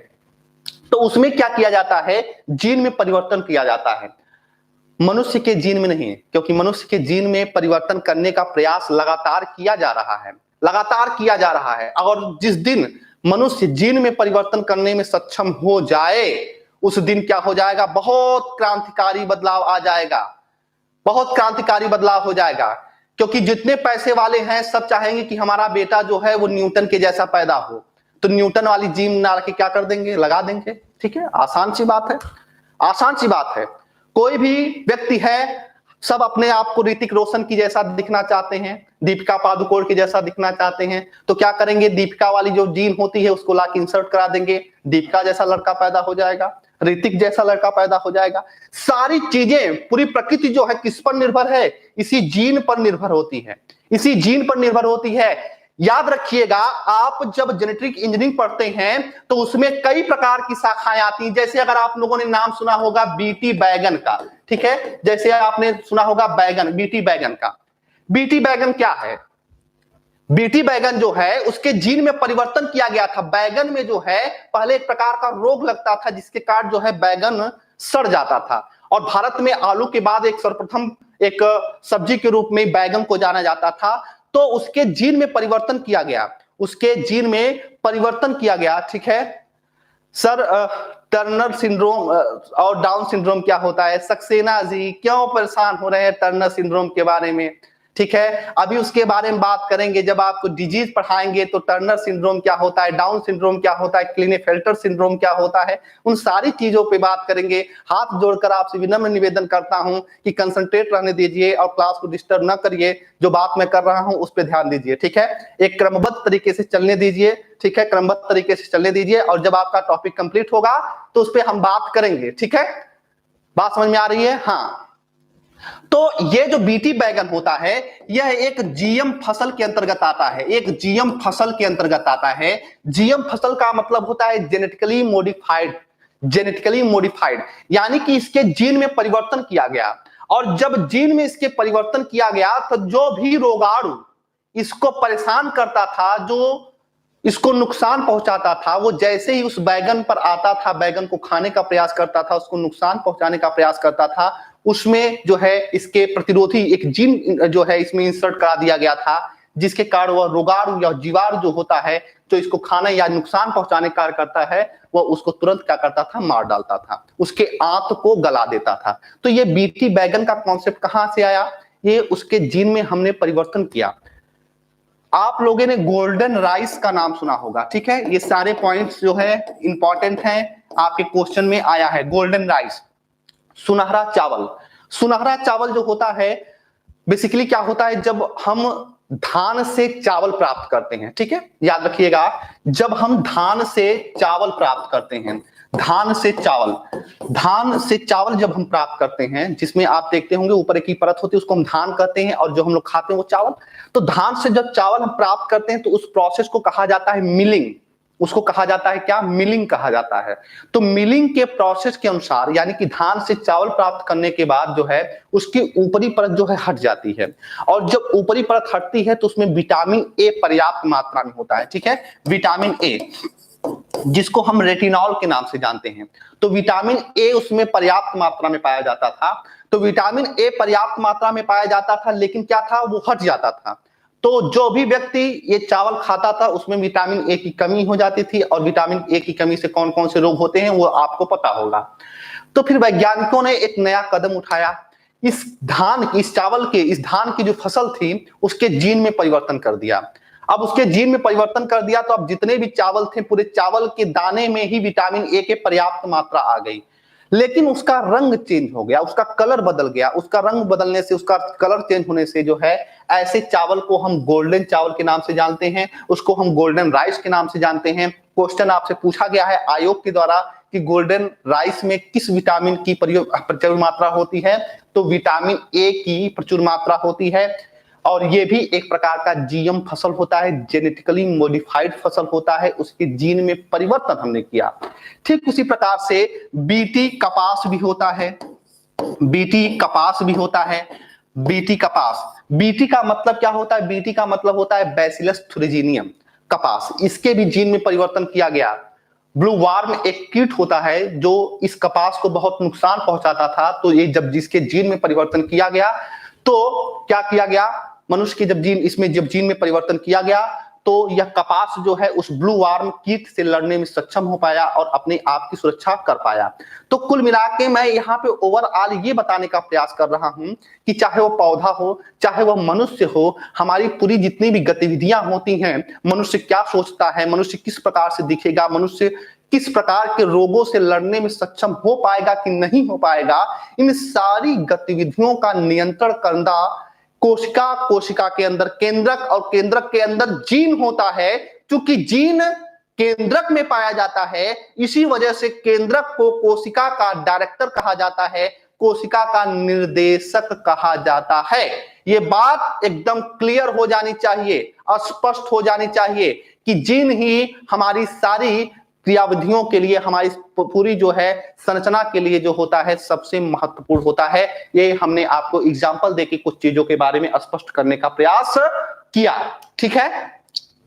तो उसमें क्या किया जाता है? जीन में परिवर्तन किया जाता है, मनुष्य के जीन में नहीं, क्योंकि मनुष्य के जीन में परिवर्तन करने का प्रयास लगातार किया जा रहा है, लगातार किया जा रहा है। और जिस दिन मनुष्य जीन में परिवर्तन करने में सक्षम हो जाए, उस दिन क्या हो जाएगा? बहुत क्रांतिकारी बदलाव आ जाएगा, बहुत क्रांतिकारी बदलाव हो जाएगा। क्योंकि जितने पैसे वाले हैं सब चाहेंगे कि हमारा बेटा जो है वो न्यूटन के जैसा पैदा हो, तो न्यूटन वाली जीन डाल के क्या कर देंगे? लगा देंगे। ठीक है, आसान सी बात है, आसान सी बात है। कोई भी व्यक्ति है, सब अपने आप को ऋतिक रोशन की जैसा दिखना चाहते हैं, दीपिका पादुकोण की जैसा दिखना चाहते हैं, तो क्या करेंगे? दीपिका वाली जो जीन होती है उसको लाके इंसर्ट करा देंगे, दीपिका जैसा लड़का पैदा हो जाएगा, ऋतिक जैसा लड़का पैदा हो जाएगा। सारी चीजें, पूरी प्रकृति जो है किस पर निर्भर है? इसी जीन पर निर्भर होती है, इसी जीन पर निर्भर होती है। याद रखिएगा, आप जब जेनेटिक इंजीनियरिंग पढ़ते हैं तो उसमें कई प्रकार की शाखाएं आती हैं। जैसे अगर आप लोगों ने नाम सुना होगा बीटी बैगन का, ठीक है, जैसे आपने सुना होगा बैगन, बीटी बैगन का। बीटी बैगन क्या है? बीटी बैगन जो है उसके जीन में परिवर्तन किया गया था। बैगन में जो है पहले एक प्रकार का रोग लगता था जिसके कारण जो है बैगन सड़ जाता था, और भारत में आलू के बाद एक सर्वप्रथम एक सब्जी के रूप में बैगन को जाना जाता था। तो उसके जीन में परिवर्तन किया गया, उसके जीन में परिवर्तन किया गया। ठीक है सर, टर्नर सिंड्रोम और डाउन सिंड्रोम क्या होता है? सक्सेना जी क्यों परेशान हो रहे हैं टर्नर सिंड्रोम के बारे में? ठीक है, अभी उसके बारे में बात करेंगे जब आपको डिजीज पढ़ाएंगे। तो टर्नर सिंड्रोम क्या होता है, डाउन सिंड्रोम क्या होता है, क्लिनेफेल्टर सिंड्रोम क्या होता है, उन सारी चीजों पे बात करेंगे। हाथ जोड़कर आपसे विनम्र निवेदन करता हूं कि कंसंट्रेट रहने दीजिए और क्लास को डिस्टर्ब ना करिए। जो बात मैं कर रहा हूं उस पर ध्यान दीजिए, ठीक है, एक क्रमबद्ध तरीके से चलने दीजिए। ठीक है, क्रमबद्ध तरीके से चलने दीजिए, और जब आपका टॉपिक कंप्लीट होगा तो उस पर हम बात करेंगे। ठीक है, बात समझ में आ रही है? हाँ, तो ये जो बीटी बैगन होता है यह एक जीएम फसल के अंतर्गत आता है, एक जीएम फसल के अंतर्गत आता है। जीएम फसल का मतलब होता है जेनेटिकली मॉडिफाइड, जेनेटिकली मॉडिफाइड यानी कि इसके जीन में परिवर्तन किया गया। और जब जीन में इसके परिवर्तन किया गया तो जो भी रोगाणु इसको परेशान करता था, जो इसको नुकसान पहुंचाता था, वो जैसे ही उस बैगन पर आता था, बैगन को खाने का प्रयास करता था, उसको नुकसान पहुंचाने का प्रयास करता था, उसमें जो है इसके प्रतिरोधी एक जीन जो है इसमें इंसर्ट करा दिया गया था, जिसके कारण वह रोगाणु या जीवाणु जो होता है जो इसको खाने या नुकसान पहुंचाने का कार्य करता है, वह उसको तुरंत क्या करता था? मार डालता था, उसके आंत को गला देता था। तो ये बीटी बैगन का कॉन्सेप्ट कहां से आया? ये उसके जीन में हमने परिवर्तन किया। आप लोगों ने गोल्डन राइस का नाम सुना होगा, ठीक है, ये सारे पॉइंट्स जो है इंपॉर्टेंट हैं, आपके क्वेश्चन में आया है। गोल्डन राइस, सुनहरा चावल। सुनहरा चावल जो होता है बेसिकली क्या होता है? जब हम धान से चावल प्राप्त करते हैं, ठीक है, याद रखिएगा, जब हम धान से चावल प्राप्त करते हैं, धान से चावल, धान से चावल जब हम प्राप्त करते हैं, जिसमें आप देखते होंगे ऊपर की परत होती है उसको हम धान कहते हैं, और जो हम लोग खाते हैं वो चावल। तो धान से जब चावल हम प्राप्त करते हैं तो उस प्रोसेस को कहा जाता है मिलिंग। उसको कहा जाता है क्या? मिलिंग कहा जाता है। तो मिलिंग के प्रोसेस के अनुसार, यानी कि धान से चावल प्राप्त करने के बाद जो है उसकी ऊपरी परत जो है हट जाती है, और जब ऊपरी परत हटती है तो उसमें विटामिन ए पर्याप्त मात्रा में होता है। ठीक है, विटामिन ए, जिसको हम रेटिनॉल के नाम से जानते हैं। तो विटामिन ए उसमें पर्याप्त मात्रा में पाया जाता था। तो विटामिन ए पर्याप्त मात्रा में पाया जाता था, लेकिन क्या था, वो हट जाता था। तो जो भी व्यक्ति ये चावल खाता था उसमें विटामिन ए की कमी हो जाती थी, और विटामिन ए की कमी से कौन कौन से रोग होते हैं वो आपको पता होगा। तो फिर वैज्ञानिकों ने एक नया कदम उठाया, इस चावल के, इस धान की जो फसल थी उसके जीन में परिवर्तन कर दिया। अब उसके जीन में परिवर्तन कर दिया तो अब जितने भी चावल थे, पूरे चावल के दाने में ही विटामिन ए के पर्याप्त मात्रा आ गई, लेकिन उसका रंग चेंज हो गया, उसका कलर बदल गया। उसका रंग बदलने से, उसका कलर चेंज होने से जो है, ऐसे चावल को हम गोल्डन चावल के नाम से जानते हैं, उसको हम गोल्डन राइस के नाम से जानते हैं। क्वेश्चन आपसे पूछा गया है आयोग के द्वारा कि गोल्डन राइस में किस विटामिन की प्रचुर मात्रा होती है? तो विटामिन ए की प्रचुर मात्रा होती है, और ये भी एक प्रकार का जीएम फसल होता है, जेनेटिकली मॉडिफाइड फसल होता है, उसके जीन में परिवर्तन हमने किया। ठीक उसी प्रकार से बीटी कपास भी होता है, बीटी कपास भी होता है। बीटी कपास, बीटी का मतलब क्या होता है? बीटी का मतलब होता है बैसिलस थुरिजिनियम कपास, इसके भी जीन में परिवर्तन किया गया। ब्लू वार्म एक कीट होता है जो इस कपास को बहुत नुकसान पहुंचाता था, तो ये जब जिसके जीन में परिवर्तन किया गया तो क्या किया गया, मनुष्य के जब जीन में परिवर्तन किया गया तो यह कपास जो है उस ब्लू वार्म कीट से लड़ने में सक्षम हो पाया और अपने आप की सुरक्षा कर पाया। तो कुल मिलाके मैं यहाँ पे ओवरऑल ये बताने का प्रयास कर रहा हूं कि चाहे वो पौधा हो, चाहे वह मनुष्य हो, हमारी पूरी जितनी भी गतिविधियां होती हैं, मनुष्य क्या सोचता है, मनुष्य किस प्रकार से दिखेगा, मनुष्य किस प्रकार के रोगों से लड़ने में सक्षम हो पाएगा कि नहीं हो पाएगा, इन सारी गतिविधियों का नियंत्रण करना कोशिका के अंदर केंद्रक, और केंद्रक के अंदर जीन होता है। क्योंकि जीन केंद्रक में पाया जाता है, इसी वजह से केंद्रक को कोशिका का डायरेक्टर कहा जाता है, कोशिका का निर्देशक कहा जाता है। ये बात एकदम क्लियर हो जानी चाहिए, स्पष्ट हो जानी चाहिए कि जीन ही हमारी सारी क्रियाविधियों के लिए, हमारी पूरी जो है संरचना के लिए जो होता है सबसे महत्वपूर्ण होता है। ये हमने आपको एग्जांपल देके कुछ चीजों के बारे में स्पष्ट करने का प्रयास किया। ठीक है,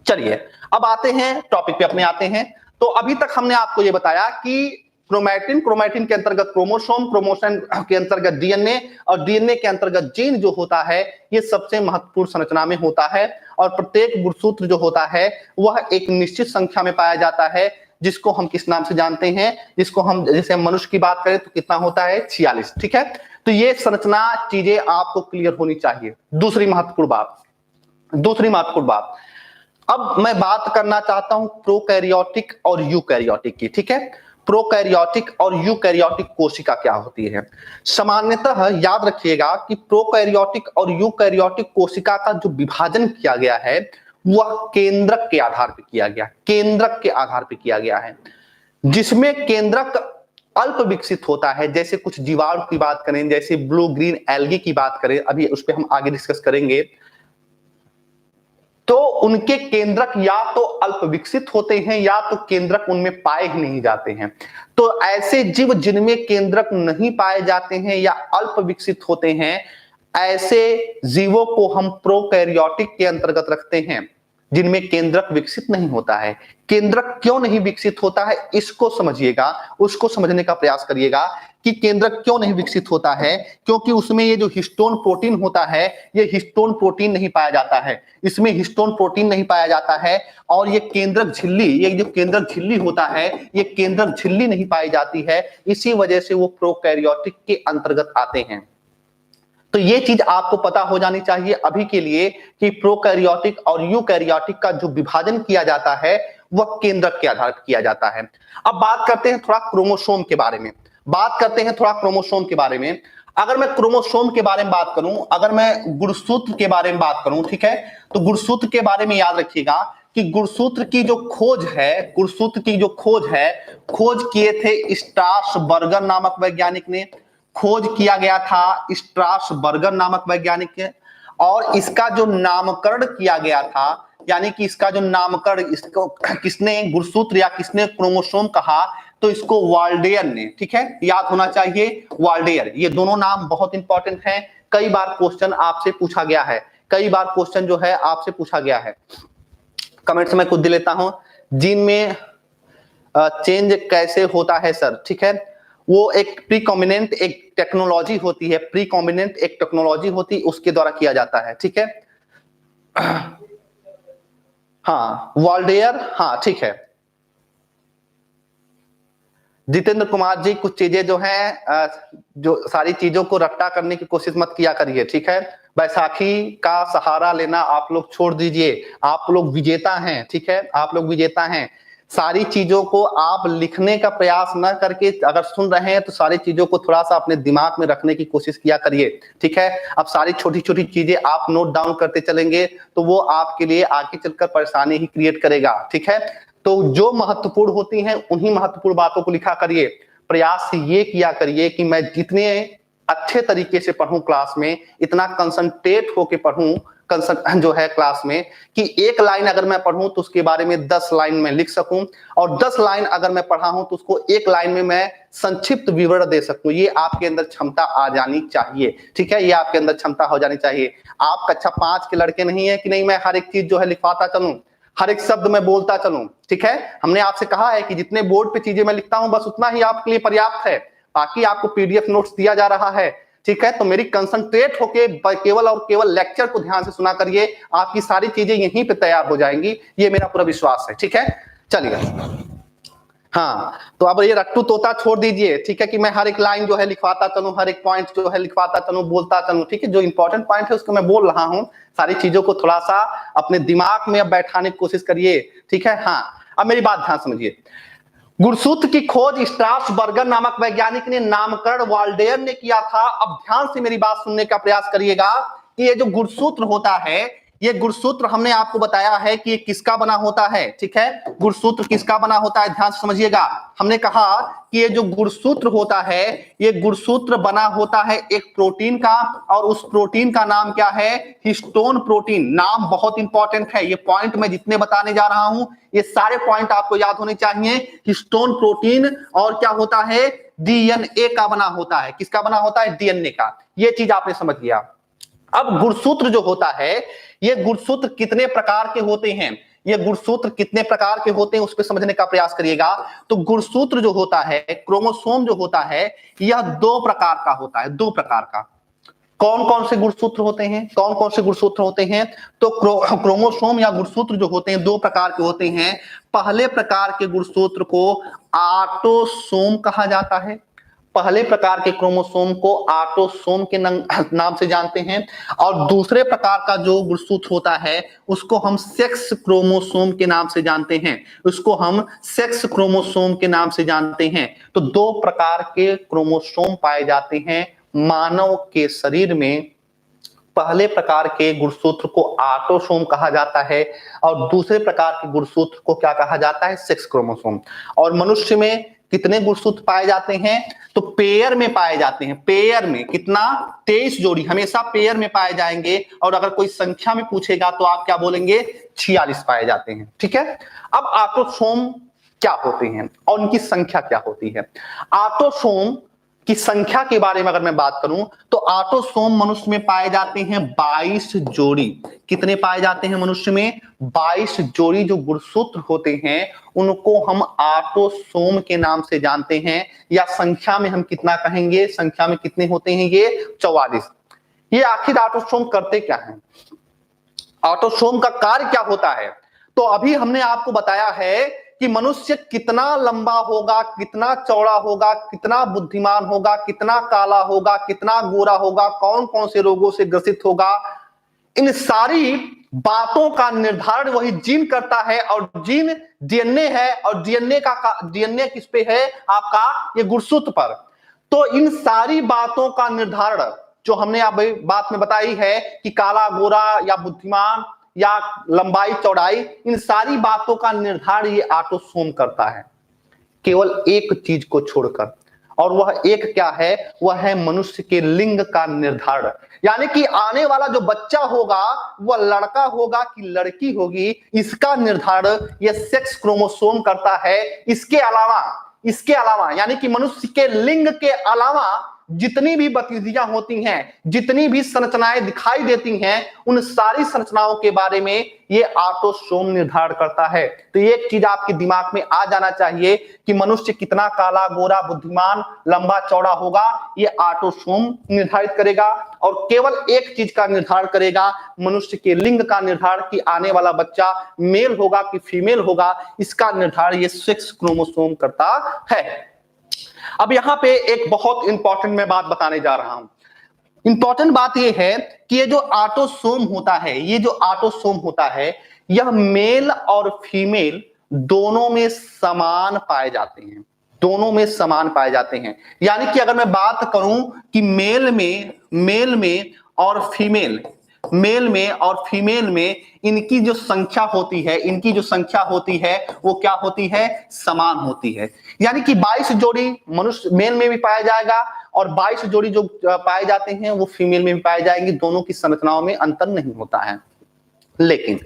चलिए अब आते हैं टॉपिक पे, अपने आते हैं। तो अभी तक हमने आपको ये बताया कि क्रोमैटिन के अंतर्गत क्रोमोसोम, क्रोमोसोम के अंतर्गत डीएनए, और डीएनए के अंतर्गत जीन जो होता है, ये सबसे महत्वपूर्ण संरचना में होता है। और प्रत्येक गुणसूत्र जो होता है वह एक निश्चित संख्या में पाया जाता है, जिसको हम किस नाम से जानते हैं, जिसको हम, जैसे हम मनुष्य की बात करें तो कितना होता है, 46। ठीक है, तो ये संरचना चीजें आपको क्लियर होनी चाहिए। दूसरी महत्वपूर्ण बात, अब मैं बात करना चाहता हूं प्रोकैरियोटिक और यूकैरियोटिक की। ठीक है, प्रोकैरियोटिक और यूकैरियोटिक कोशिका क्या होती है? सामान्यतः याद रखिएगा कि प्रोकैरियोटिक और यूकैरियोटिक कोशिका का जो विभाजन किया गया है वह केंद्रक के आधार पर किया गया, केंद्रक के आधार पर किया गया है, जिसमें केंद्रक अल्प विकसित होता है। जैसे कुछ जीवाणु की बात करें, जैसे ब्लू ग्रीन एल्गी की बात करें, अभी उस पर हम आगे डिस्कस करेंगे, तो उनके केंद्रक या तो अल्प विकसित होते हैं या तो केंद्रक उनमें पाए ही नहीं जाते हैं। तो ऐसे जीव जिनमें केंद्रक नहीं पाए जाते हैं या अल्प विकसित होते हैं, ऐसे जीवों को हम प्रोकैरियोटिक के अंतर्गत रखते हैं, जिनमें केंद्रक विकसित नहीं होता है। केंद्रक क्यों नहीं विकसित होता है इसको समझिएगा, उसको समझने का प्रयास करिएगा कि केंद्रक क्यों नहीं विकसित होता है। क्योंकि उसमें ये जो हिस्टोन प्रोटीन होता है, ये हिस्टोन प्रोटीन नहीं पाया जाता है, इसमें हिस्टोन प्रोटीन नहीं पाया जाता है। और ये केंद्रक झिल्ली, ये जो केंद्रक झिल्ली होता है, ये केंद्रक झिल्ली नहीं पाई जाती है, इसी वजह से वो प्रोकैरियोटिक के अंतर्गत आते हैं। तो ये चीज आपको पता हो जानी चाहिए अभी के लिए कि प्रोकैरियोटिक और यूकैरियोटिक का जो विभाजन किया जाता है वह केंद्रक के आधार पर किया जाता है। अब बात करते हैं थोड़ा क्रोमोसोम के बारे में, अगर मैं क्रोमोसोम के बारे में बात करूं, अगर मैं गुणसूत्र के बारे में बात करूं, ठीक है, तो गुणसूत्र के बारे में याद रखिएगा कि गुणसूत्र की जो खोज है, गुणसूत्र की जो खोज है, खोज किए थे स्ट्रासबर्गर नामक वैज्ञानिक ने, खोज किया गया था स्ट्रासबर्गर नामक वैज्ञानिक ने, और इसका जो नामकरण किया गया था, यानी कि इसका जो नामकरण, इसको किसने गुणसूत्र या किसने क्रोमोसोम कहा, तो इसको वाल्डेयर ने, ठीक है, याद होना चाहिए वाल्डेयर। ये दोनों नाम बहुत इंपॉर्टेंट हैं, कई बार क्वेश्चन आपसे पूछा गया है, कई बार क्वेश्चन जो है आपसे पूछा गया है। कमेंट्स में कुछ दे लेता हूं, जीन में चेंज कैसे होता है सर, ठीक है, वो एक प्रीकॉम्बिनेंट एक टेक्नोलॉजी होती है, प्रीकॉम्बिनेंट एक टेक्नोलॉजी होती है, उसके द्वारा किया जाता है, ठीक है। हाँ वाल्डेयर, हाँ ठीक है। जितेंद्र कुमार जी, कुछ चीजें जो हैं, जो सारी चीजों को रट्टा करने की कोशिश मत किया करिए, ठीक है। बैसाखी का सहारा लेना आप लोग छोड़ दीजिए, आप लोग विजेता हैं, ठीक है, आप लोग विजेता हैं। सारी चीजों को आप लिखने का प्रयास न करके अगर सुन रहे हैं तो सारी चीजों को थोड़ा सा अपने दिमाग में रखने की कोशिश किया करिए, ठीक है। अब सारी छोटी छोटी चीजें आप नोट डाउन करते चलेंगे तो वो आपके लिए आगे चलकर परेशानी ही क्रिएट करेगा, ठीक है। तो जो महत्वपूर्ण होती हैं उन्हीं महत्वपूर्ण बातों को लिखा करिए। प्रयास ये किया करिए कि मैं जितने अच्छे तरीके से पढ़ूं क्लास में, इतना कंसंट्रेट होके पढ़ूं जो है क्लास में, कि एक लाइन अगर मैं पढ़ूं तो उसके बारे में 10 लाइन में लिख सकूं, और 10 लाइन अगर मैं पढ़ा हूं तो उसको एक लाइन में मैं संक्षिप्त विवरण दे सकूं। ये आपके अंदर क्षमता आ जानी चाहिए, ठीक है, ये आपके अंदर क्षमता हो जानी चाहिए। आप कक्षा 5 के लड़के नहीं है कि नहीं मैं हर एक चीज जो है लिखवाता चलूं, हर एक शब्द मैं बोलता चलूं, ठीक है। हमने आपसे कहा है कि जितने बोर्ड पे चीजें मैं लिखता हूं बस उतना ही आपके लिए पर्याप्त है, बाकी आपको पीडीएफ नोट्स दिया जा रहा है, ठीक है। तो मेरी कंसंट्रेट होके केवल और केवल लेक्चर को ध्यान से सुना करिए, आपकी सारी चीजें यहीं पे तैयार हो जाएंगी, ये मेरा पूरा विश्वास है, ठीक है। चलिए, हाँ तो अब ये रट्टू तोता छोड़ दीजिए, ठीक है, कि मैं हर एक लाइन जो है लिखवाता चलूं, हर एक पॉइंट जो है लिखवाता चलूं, बोलता चलूं, ठीक है। जो इंपॉर्टेंट पॉइंट है उसको मैं बोल रहा हूं, सारी चीजों को थोड़ा सा अपने दिमाग में अब बैठाने की कोशिश करिए, ठीक है। हाँ अब मेरी बात ध्यान समझिए। गुणसूत्र की खोज स्ट्रासबर्गर नामक वैज्ञानिक ने, नामकरण वाल्डेयर ने किया था। अब ध्यान से मेरी बात सुनने का प्रयास करिएगा कि ये जो गुणसूत्र होता है, ये गुणसूत्र हमने आपको बताया है कि ये किसका बना होता है, ठीक है। गुणसूत्र किसका बना होता है, ध्यान से समझिएगा। हमने कहा कि ये जो गुणसूत्र होता है, ये गुणसूत्र बना होता है एक प्रोटीन का, और उस प्रोटीन का नाम क्या है, हिस्टोन प्रोटीन। नाम बहुत इंपॉर्टेंट है, ये पॉइंट मैं जितने बताने जा रहा हूं ये सारे पॉइंट आपको याद होने चाहिए। हिस्टोन प्रोटीन और क्या होता है, डीएनए का बना होता है। किसका बना होता है, डीएनए का। ये चीज आपने समझ लिया। अब गुणसूत्र जो होता है, ये गुणसूत्र कितने प्रकार के होते हैं, ये गुणसूत्र कितने प्रकार के होते हैं उसको समझने का प्रयास करिएगा। तो गुणसूत्र जो होता है, क्रोमोसोम जो होता है, यह 2 प्रकार का होता है, 2 प्रकार का। कौन कौन से गुणसूत्र होते हैं, कौन कौन से गुणसूत्र होते हैं, तो क्रोमोसोम या गुणसूत्र जो होते हैं 2 प्रकार के होते हैं। पहले प्रकार के गुणसूत्र को ऑटोसोम कहा जाता है, पहले प्रकार के क्रोमोसोम को ऑटोसोम के नाम से जानते हैं, और दूसरे प्रकार का जो गुणसूत्र होता है उसको हम सेक्स क्रोमोसोम के नाम से जानते हैं, उसको हम सेक्स क्रोमोसोम के नाम से जानते हैं। तो 2 प्रकार के क्रोमोसोम पाए जाते हैं मानव के शरीर में। पहले प्रकार के गुणसूत्र को ऑटोसोम कहा जाता है, और दूसरे प्रकार के गुणसूत्र को क्या कहा जाता है, सेक्स क्रोमोसोम। और मनुष्य में कितने गुणसूत्र पाए जाते हैं, तो पेयर में पाए जाते हैं। पेयर में कितना, 23 जोड़ी, हमेशा पेयर में पाए जाएंगे। और अगर कोई संख्या में पूछेगा तो आप क्या बोलेंगे, 46 पाए जाते हैं, ठीक है। अब ऑटोसोम क्या होते हैं और उनकी संख्या क्या होती है। ऑटोसोम की संख्या के बारे में अगर मैं बात करूं तो ऑटोसोम मनुष्य में पाए जाते हैं 22 जोड़ी। कितने पाए जाते हैं मनुष्य में, 22 जोड़ी जो गुणसूत्र होते हैं उनको हम ऑटोसोम के नाम से जानते हैं। या संख्या में हम कितना कहेंगे, संख्या में कितने होते हैं, ये 44। ये आखिर ऑटोसोम करते क्या है, ऑटोसोम का कार्य क्या होता है। तो अभी हमने आपको बताया है कि मनुष्य कितना लंबा होगा, कितना चौड़ा होगा, कितना बुद्धिमान होगा, कितना काला होगा, कितना गोरा होगा, कौन कौन से रोगों से ग्रसित होगा, इन सारी बातों का निर्धारण वही जीन करता है। और जीन डीएनए है, और डीएनए किस पे है आपका, ये गुणसूत्र पर। तो इन सारी बातों का निर्धारण जो हमने अभी बात में बताई है कि काला गोरा या बुद्धिमान या लंबाई चौड़ाई, इन सारी बातों का निर्धारण ये ऑटोसोम करता है, केवल एक चीज को छोड़कर, और वह एक क्या है, वह है मनुष्य के लिंग का निर्धारण। यानी कि आने वाला जो बच्चा होगा वह लड़का होगा कि लड़की होगी, इसका निर्धारण यह सेक्स क्रोमोसोम करता है। इसके अलावा यानी कि मनुष्य के लिंग के अलावा जितनी भी गतिविधियां होती हैं, जितनी भी संरचनाएं दिखाई देती हैं, उन सारी संरचनाओं के बारे में ये ऑटोसोम निर्धारण करता है। तो एक चीज आपके दिमाग में आ जाना चाहिए कि मनुष्य कितना काला गोरा बुद्धिमान लंबा चौड़ा होगा, ये ऑटोसोम निर्धारित करेगा। और केवल एक चीज का निर्धारण करेगा, मनुष्य के लिंग का निर्धारण, कि आने वाला बच्चा मेल होगा कि फीमेल होगा, इसका निर्धारण ये सेक्स क्रोमोसोम करता है। अब यहां पे एक बहुत इंपॉर्टेंट मैं बात बताने जा रहा हूं। इंपॉर्टेंट बात यह है कि ये जो ऑटोसोम होता है, यह मेल और फीमेल दोनों में समान पाए जाते हैं। यानी कि अगर मैं बात करूं कि मेल में और फीमेल में इनकी जो संख्या होती है वो क्या होती है, समान होती है। यानी कि 22 जोड़ी मनुष्य मेल में भी पाया जाएगा और 22 जोड़ी जो पाए जाते हैं वो फीमेल में भी पाए जाएंगे। दोनों की संरचनाओं में अंतर नहीं होता है। लेकिन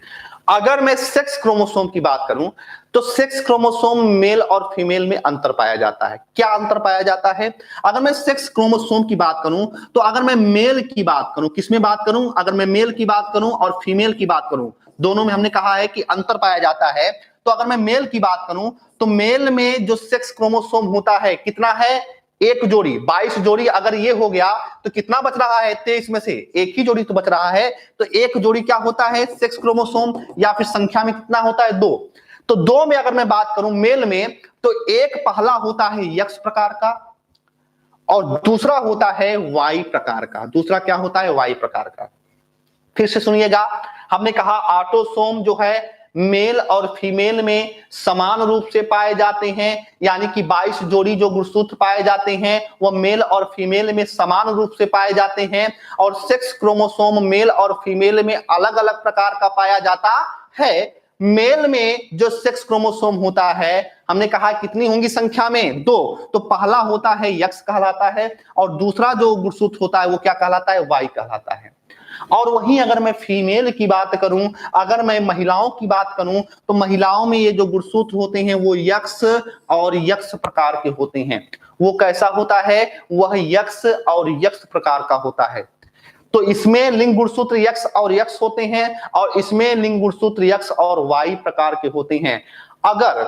अगर मैं सेक्स क्रोमोसोम की बात करूं तो सेक्स क्रोमोसोम मेल और फीमेल में अंतर पाया जाता है। क्या अंतर पाया जाता है? अगर मैं सेक्स क्रोमोसोम की बात करूं तो अगर मैं मेल की बात करूं, किसमें बात करूं, अगर मैं मेल की बात करूं और फीमेल की बात करूं, दोनों में हमने कहा है कि अंतर पाया जाता है। तो अगर मैं मेल की बात करूं तो मेल में जो सेक्स क्रोमोसोम होता है कितना है, एक जोड़ी। 22 जोड़ी अगर ये हो गया तो कितना बच रहा है, 23 में से एक ही जोड़ी तो बच रहा है। तो एक जोड़ी क्या होता है सेक्स क्रोमोसोम, या फिर संख्या में कितना होता है, 2। तो 2 में अगर मैं बात करूं मेल में, तो एक पहला होता है यक्स प्रकार का और दूसरा होता है वाई प्रकार का। दूसरा क्या होता है, वाई प्रकार का। फिर से सुनिएगा, हमने कहा ऑटोसोम जो है मेल और फीमेल में समान रूप से पाए जाते हैं। यानी कि 22 जोड़ी जो गुणसूत्र पाए जाते हैं वह मेल और फीमेल में समान रूप से पाए जाते हैं। और सेक्स क्रोमोसोम मेल और फीमेल में अलग अलग प्रकार का पाया जाता है। मेल में जो सेक्स क्रोमोसोम होता है, हमने कहा कितनी होंगी संख्या में, 2। तो पहला होता है यक्स कहलाता है और दूसरा जो गुणसूत्र होता है वो क्या कहलाता है, वाई कहलाता है। और वहीं अगर मैं फीमेल की बात करूं, अगर मैं महिलाओं की बात करूं, तो महिलाओं में ये जो गुणसूत्र होते हैं वो यक्स और यक्स प्रकार के होते हैं। वो कैसा होता है, वह यक्स और यक्स प्रकार का होता है। तो इसमें लिंग गुणसूत्र यक्स और यक्स होते हैं और इसमें लिंग गुणसूत्र यक्स और वाई प्रकार के होते हैं। अगर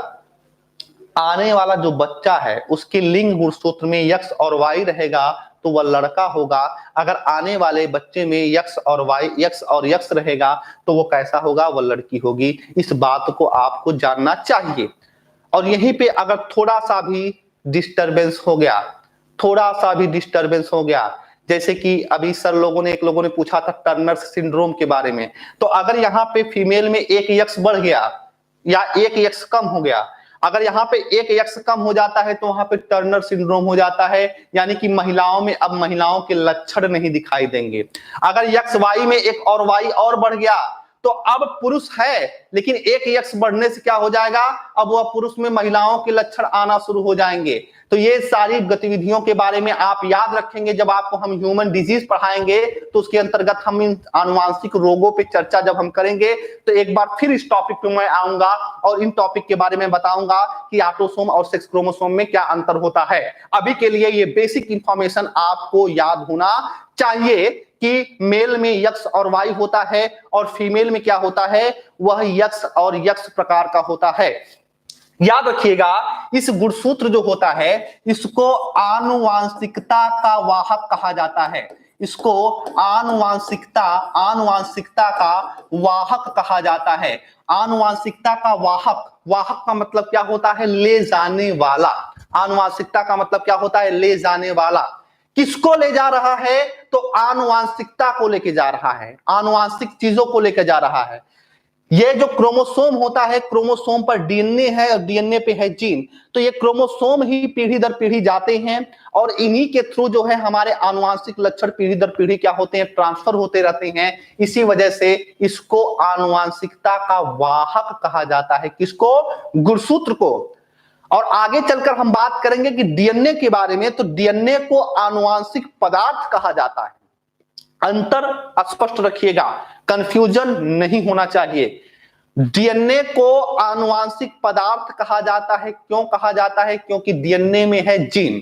आने वाला जो बच्चा है उसके लिंग गुणसूत्र में यक्स और वाई रहेगा तो वह लड़का होगा। अगर आने वाले बच्चे में यक्स और यक्स रहेगा तो वो कैसा होगा, वह लड़की होगी। इस बात को आपको जानना चाहिए। और यहीं पे अगर थोड़ा सा भी डिस्टरबेंस हो गया, जैसे कि अभी एक लोगों ने पूछा था टर्नर सिंड्रोम के बारे में, तो अगर यहाँ पे फीमेल में एक यक्स बढ़ गया या एक यक्स कम हो गया, अगर यहाँ पे एक यक्स कम हो जाता है तो वहां पे टर्नर सिंड्रोम हो जाता है। यानी कि महिलाओं में अब महिलाओं के लक्षण नहीं दिखाई देंगे। अगर यक्स वाई में एक और वाई और बढ़ गया तो अब पुरुष है, लेकिन एक यक्स बढ़ने से क्या हो जाएगा, अब वह पुरुष में महिलाओं के लक्षण आना शुरू हो जाएंगे। तो ये सारी गतिविधियों के बारे में आप याद रखेंगे जब आपको हम ह्यूमन डिजीज पढ़ाएंगे, तो उसके अंतर्गत हम इन आनुवांशिक रोगों पे चर्चा जब हम करेंगे तो एक बार फिर इस टॉपिक पे मैं आऊंगा और इन टॉपिक के बारे में बताऊंगा कि ऑटोसोम और सेक्स क्रोमोसोम में क्या अंतर होता है। अभी के लिए ये बेसिक इंफॉर्मेशन आपको याद होना चाहिए कि मेल में यक्स और वाई होता है और फीमेल में क्या होता है, वह यक्स और यक्स प्रकार का होता है। याद रखिएगा, इस गुणसूत्र जो होता है इसको आनुवांशिकता का वाहक कहा जाता है। इसको आनुवांशिकता का वाहक कहा जाता है। आनुवांशिकता का वाहक का मतलब क्या होता है, ले जाने वाला। आनुवांशिकता का मतलब क्या होता है, ले जाने वाला। किसको ले जा रहा है, तो आनुवांशिकता को लेके जा रहा है, आनुवांशिक चीजों को लेकर जा रहा है। ये जो क्रोमोसोम होता है, क्रोमोसोम पर डीएनए है और डीएनए पे है जीन, तो ये क्रोमोसोम ही पीढ़ी दर पीढ़ी जाते हैं और इन्हीं के थ्रू जो है हमारे आनुवांशिक लक्षण पीढ़ी दर पीढ़ी क्या होते हैं, ट्रांसफर होते रहते हैं। इसी वजह से इसको आनुवांशिकता का वाहक कहा जाता है। किसको? गुणसूत्र को। और आगे चलकर हम बात करेंगे कि डीएनए के बारे में, तो डीएनए को आनुवांशिक पदार्थ कहा जाता है। अंतर स्पष्ट रखिएगा, कंफ्यूजन नहीं होना चाहिए। डीएनए को आनुवांशिक पदार्थ कहा जाता है। क्यों कहा जाता है? क्योंकि डीएनए में है जीन,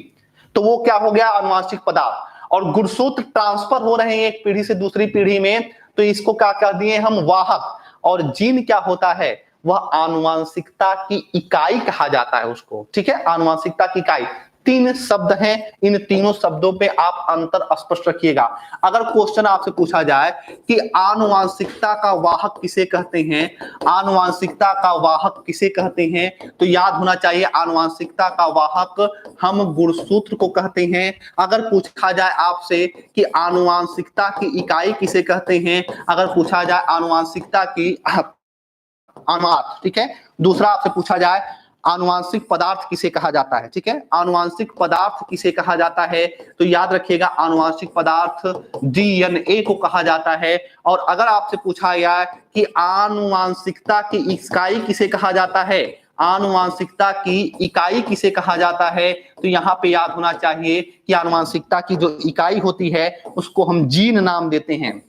तो वो क्या हो गया? आनुवांशिक पदार्थ। और गुणसूत्र ट्रांसफर हो रहे हैं एक पीढ़ी से दूसरी पीढ़ी में, तो इसको क्या कह दिए हम? वाहक। और जीन क्या होता है? वह आनुवांशिकता की इकाई कहा जाता है उसको। ठीक है, आनुवांशिकता की इकाई। तीन शब्द हैं, इन तीनों शब्दों पे आप अंतर स्पष्ट रखिएगा। अगर क्वेश्चन आपसे पूछा जाए कि आनुवांशिकता का वाहक किसे कहते हैं, आनुवांशिकता का वाहक किसे कहते हैं, तो याद होना चाहिए आनुवांशिकता का वाहक हम गुणसूत्र को कहते हैं। अगर पूछा जाए आपसे कि आनुवांशिकता की इकाई किसे कहते हैं, अगर पूछा जाए आनुवांशिकता की अनुवाद, ठीक है। दूसरा आपसे पूछा जाए आनुवांशिक पदार्थ किसे कहा जाता है, ठीक है, आनुवांशिक पदार्थ किसे कहा जाता है, तो याद रखिएगा आनुवांशिक पदार्थ डीएनए को कहा जाता है। और अगर आपसे पूछा गया कि आनुवांशिकता की इकाई किसे कहा जाता है, आनुवांशिकता की इकाई किसे कहा जाता है, तो यहाँ पे याद होना चाहिए कि आनुवांशिकता की जो इकाई होती है उसको हम जीन नाम देते हैं।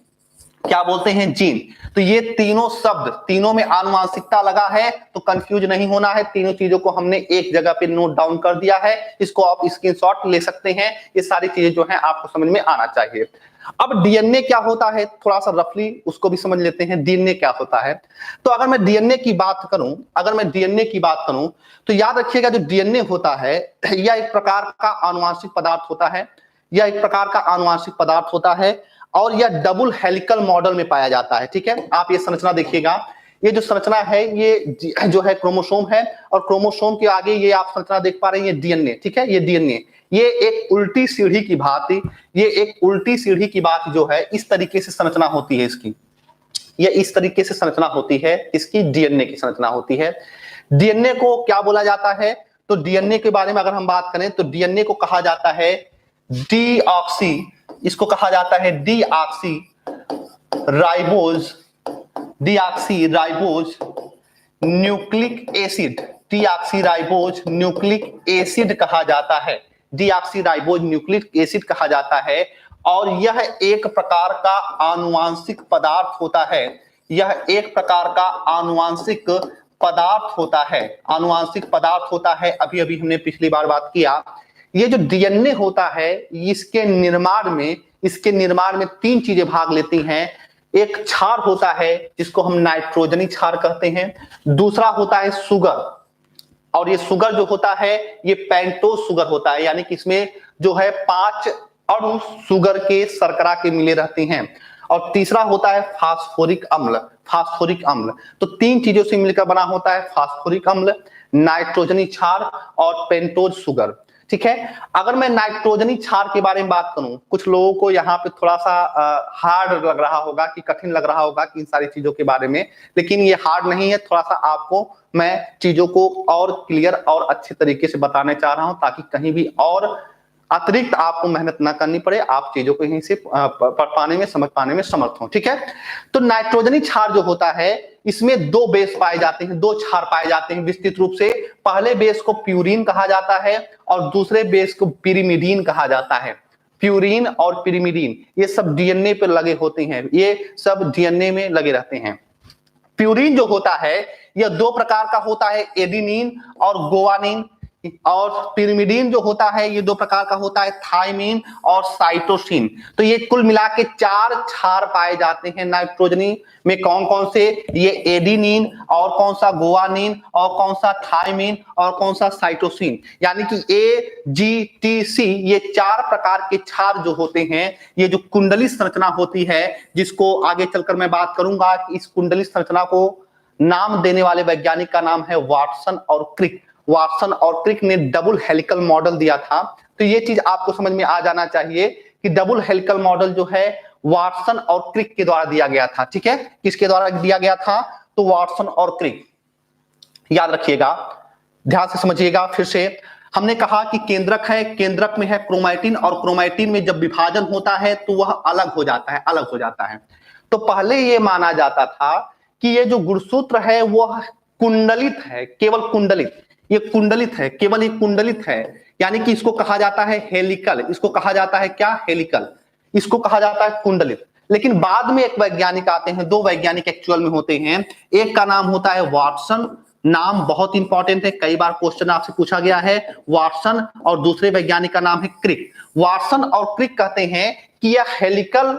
क्या बोलते हैं? जीन। तो ये तीनों शब्द, तीनों में आनुवांशिकता लगा है, तो कंफ्यूज नहीं होना है। तीनों चीजों को हमने एक जगह पे नोट डाउन कर दिया है, इसको आप स्क्रीनशॉट ले सकते हैं। ये सारी चीजें जो हैं आपको समझ में आना चाहिए। अब डीएनए क्या होता है, थोड़ा सा रफली उसको भी समझ लेते हैं। डीएनए क्या होता है, तो अगर मैं डीएनए की बात करूं, अगर मैं डीएनए की बात करूं, तो याद रखिएगा जो डीएनए होता है यह एक प्रकार का आनुवांशिक पदार्थ होता है, यह एक प्रकार का आनुवांशिक पदार्थ होता है और यह डबल हेलिकल मॉडल में पाया जाता है। ठीक है, आप ये संरचना देखिएगा, ये जो संरचना है ये जो है क्रोमोसोम है और क्रोमोसोम के आगे ये आप संरचना देख पा रहे हैं, ये डीएनए। ठीक है, ये डीएनए, ये एक उल्टी सीढ़ी की भांति, ये एक उल्टी सीढ़ी की बात जो है इस तरीके से संरचना होती है इसकी, ये इस तरीके से संरचना होती है इसकी, डीएनए की संरचना होती है। डीएनए को क्या बोला जाता है, तो डीएनए के बारे में अगर हम बात करें तो डीएनए को कहा जाता है डीऑक्सी, इसको कहा जाता है deoxy ribose, deoxy ribose nucleic acid, deoxy ribose nucleic acid कहा जाता है, डीऑक्सी राइबोज न्यूक्लिक एसिड कहा जाता है। और यह एक प्रकार का आनुवांशिक पदार्थ होता है, यह एक प्रकार का आनुवांशिक पदार्थ होता है, आनुवांशिक पदार्थ होता है। अभी अभी हमने पिछली बार बात किया, ये जो डीएनए होता है इसके निर्माण में तीन चीजें भाग लेती हैं। एक क्षार होता है जिसको हम नाइट्रोजनी क्षार कहते हैं, दूसरा होता है सुगर, और ये सुगर जो होता है ये पेंटोज सुगर होता है, यानी कि इसमें जो है 5 अणु सुगर के शर्करा के मिले रहते हैं, और तीसरा होता है फास्फोरिक अम्ल, फास्फोरिक अम्ल। तो तीन चीजों से मिलकर बना होता है फास्फोरिक अम्ल, नाइट्रोजनी क्षार और पेंटोज सुगर। ठीक है, अगर मैं नाइट्रोजनी क्षार के बारे में बात करूं, कुछ लोगों को यहाँ पे थोड़ा सा हार्ड लग रहा होगा, कि कठिन लग रहा होगा कि इन सारी चीजों के बारे में, लेकिन ये हार्ड नहीं है। थोड़ा सा आपको मैं चीजों को और क्लियर और अच्छे तरीके से बताने चाह रहा हूं, ताकि कहीं भी और अतिरिक्त आपको मेहनत ना करनी पड़े, आप चीजों को यहीं से पढ़ पाने में, समझ पाने में समर्थ हो। ठीक है, तो नाइट्रोजनी क्षार जो होता है इसमें दो बेस पाए जाते हैं, दो क्षार पाए जाते हैं विस्तृत रूप से। पहले बेस को प्यूरीन कहा जाता है और दूसरे बेस को पिरिमिडीन कहा जाता है। प्यूरीन और पिरिमिडीन ये सब डीएनए पर लगे होते हैं, ये सब डीएनए में लगे रहते हैं। प्यूरीन जो होता है यह दो प्रकार का होता है, एडिनिन और गुआनिन, और पिरिमिडीन जो होता है ये दो प्रकार का होता है, थायमिन और साइटोसिन। तो ये कुल मिला के 4 क्षार पाए जाते हैं नाइट्रोजनी में। कौन कौन से? ये एडिनिन, और कौन सा गुआनिन, और कौन सा थायमिन, और कौन सा साइटोसिन, यानी कि AGTC, ये 4 प्रकार के क्षार जो होते हैं, ये जो कुंडली संरचना होती है, जिसको आगे चलकर मैं बात करूंगा, इस कुंडली संरचना को नाम देने वाले वैज्ञानिक का नाम है वाटसन और क्रिक। वाटसन और क्रिक ने डबल हेलिकल मॉडल दिया था। तो ये चीज आपको समझ में आ जाना चाहिए कि डबल हेलिकल मॉडल जो है वाटसन और क्रिक के द्वारा दिया गया था। ठीक है, किसके द्वारा दिया गया था? तो वाटसन और क्रिक। याद रखिएगा, ध्यान से समझिएगा फिर से। हमने कहा कि केंद्रक है, केंद्रक में है क्रोमैटिन, और क्रोमैटिन में जब विभाजन होता है तो वह अलग हो जाता है, अलग हो जाता है। तो पहले ये माना जाता था कि ये जो गुणसूत्र है वह कुंडलित है, केवल कुंडलित, ये कुंडलित है, केवल ये कुंडलित है, यानी कि इसको कहा जाता है हेलिकल। इसको कहा जाता है क्या? हेलिकल। इसको कहा जाता है कुंडलित। लेकिन बाद में एक वैज्ञानिक आते हैं, दो वैज्ञानिक एक्चुअल में होते हैं। एक का नाम होता है वाटसन, नाम बहुत इंपॉर्टेंट है, कई बार क्वेश्चन आपसे पूछा गया है, वाटसन। और दूसरे वैज्ञानिक का नाम है क्रिक। वाटसन और क्रिक कहते हैं कि यह हेलिकल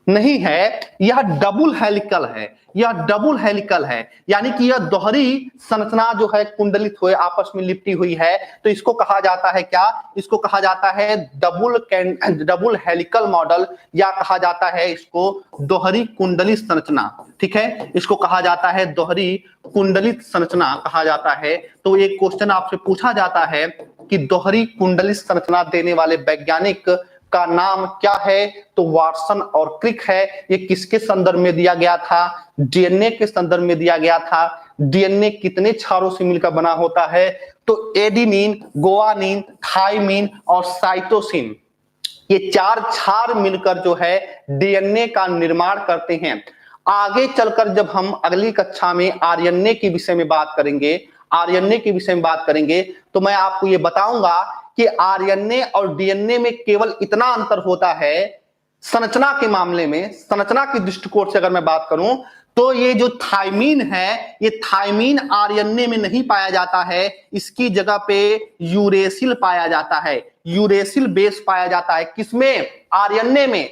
नहीं है, यह डबल हेलिकल है, यह डबल हेलिकल है, यानी कि यह दोहरी संरचना जो है कुंडलित हुए आपस में लिपटी हुई है। तो इसको कहा जाता है क्या? इसको कहा जाता है डबल हेलिकल मॉडल, या कहा जाता है इसको दोहरी कुंडलित संरचना। ठीक है, इसको कहा जाता है दोहरी कुंडलित संरचना कहा जाता है। तो एक क्वेश्चन आपसे पूछा जाता है कि दोहरी कुंडलित संरचना देने वाले वैज्ञानिक का नाम क्या है? तो वाटसन और क्रिक है। ये किसके संदर्भ में दिया गया था? डीएनए के संदर्भ में दिया गया था। डीएनए कितने क्षारों से मिलकर बना होता है? तो एडेनिन, गुआनिन, थाइमिन और साइटोसिन, ये चार क्षार मिलकर जो है डीएनए का निर्माण करते हैं। आगे चलकर जब हम अगली कक्षा में आरएनए के विषय में बात करेंगे, आरएनए के विषय में बात करेंगे, तो मैं आपको ये बताऊंगा कि आरएनए और डीएनए में केवल इतना अंतर होता है संरचना के मामले में। संरचना के दृष्टिकोण से अगर मैं बात करूं तो ये जो थाइमीन है, ये थाइमीन आरएनए में नहीं पाया जाता है, इसकी जगह पे यूरेसिल पाया जाता है, यूरेसिल बेस पाया जाता है। किसमें? आरएनए में।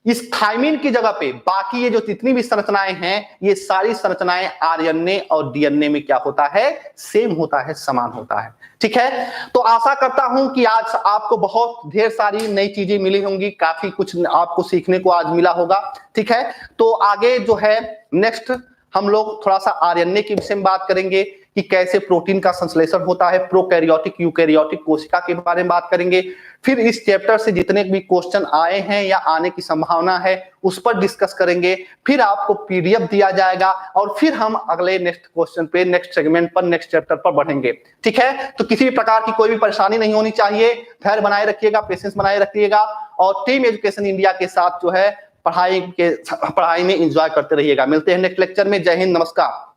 इस थाइमीन की जगह पे बाकी ये जो जितनी भी संरचनाएं हैं, ये सारी संरचनाएं आरएनए और डीएनए में क्या होता है? सेम होता है, समान होता है। ठीक है, तो आशा करता हूं कि आज आपको बहुत ढेर सारी नई चीजें मिली होंगी, काफी कुछ आपको सीखने को आज मिला होगा। ठीक है, तो आगे जो है नेक्स्ट हम लोग थोड़ा सा आरएनए के विषय में बात करेंगे कि कैसे प्रोटीन का संश्लेषण होता है, प्रोकैरियोटिक यूकैरियोटिक कोशिका के बारे में बात करेंगे। फिर इस चैप्टर से जितने भी क्वेश्चन आए हैं या आने की संभावना है उस पर डिस्कस करेंगे। फिर आपको पीडीएफ दिया जाएगा और फिर हम अगले नेक्स्ट क्वेश्चन पे, नेक्स्ट सेगमेंट पर, नेक्स्ट चैप्टर पर बढ़ेंगे। ठीक है, तो किसी भी प्रकार की कोई भी परेशानी नहीं होनी चाहिए। धैर्य बनाए रखिएगा, पेशेंस बनाए रखिएगा और टीम एजुकेशन इंडिया के साथ जो है पढ़ाई में एंजॉय करते रहिएगा। मिलते हैं नेक्स्ट लेक्चर में। जय हिंद, नमस्कार।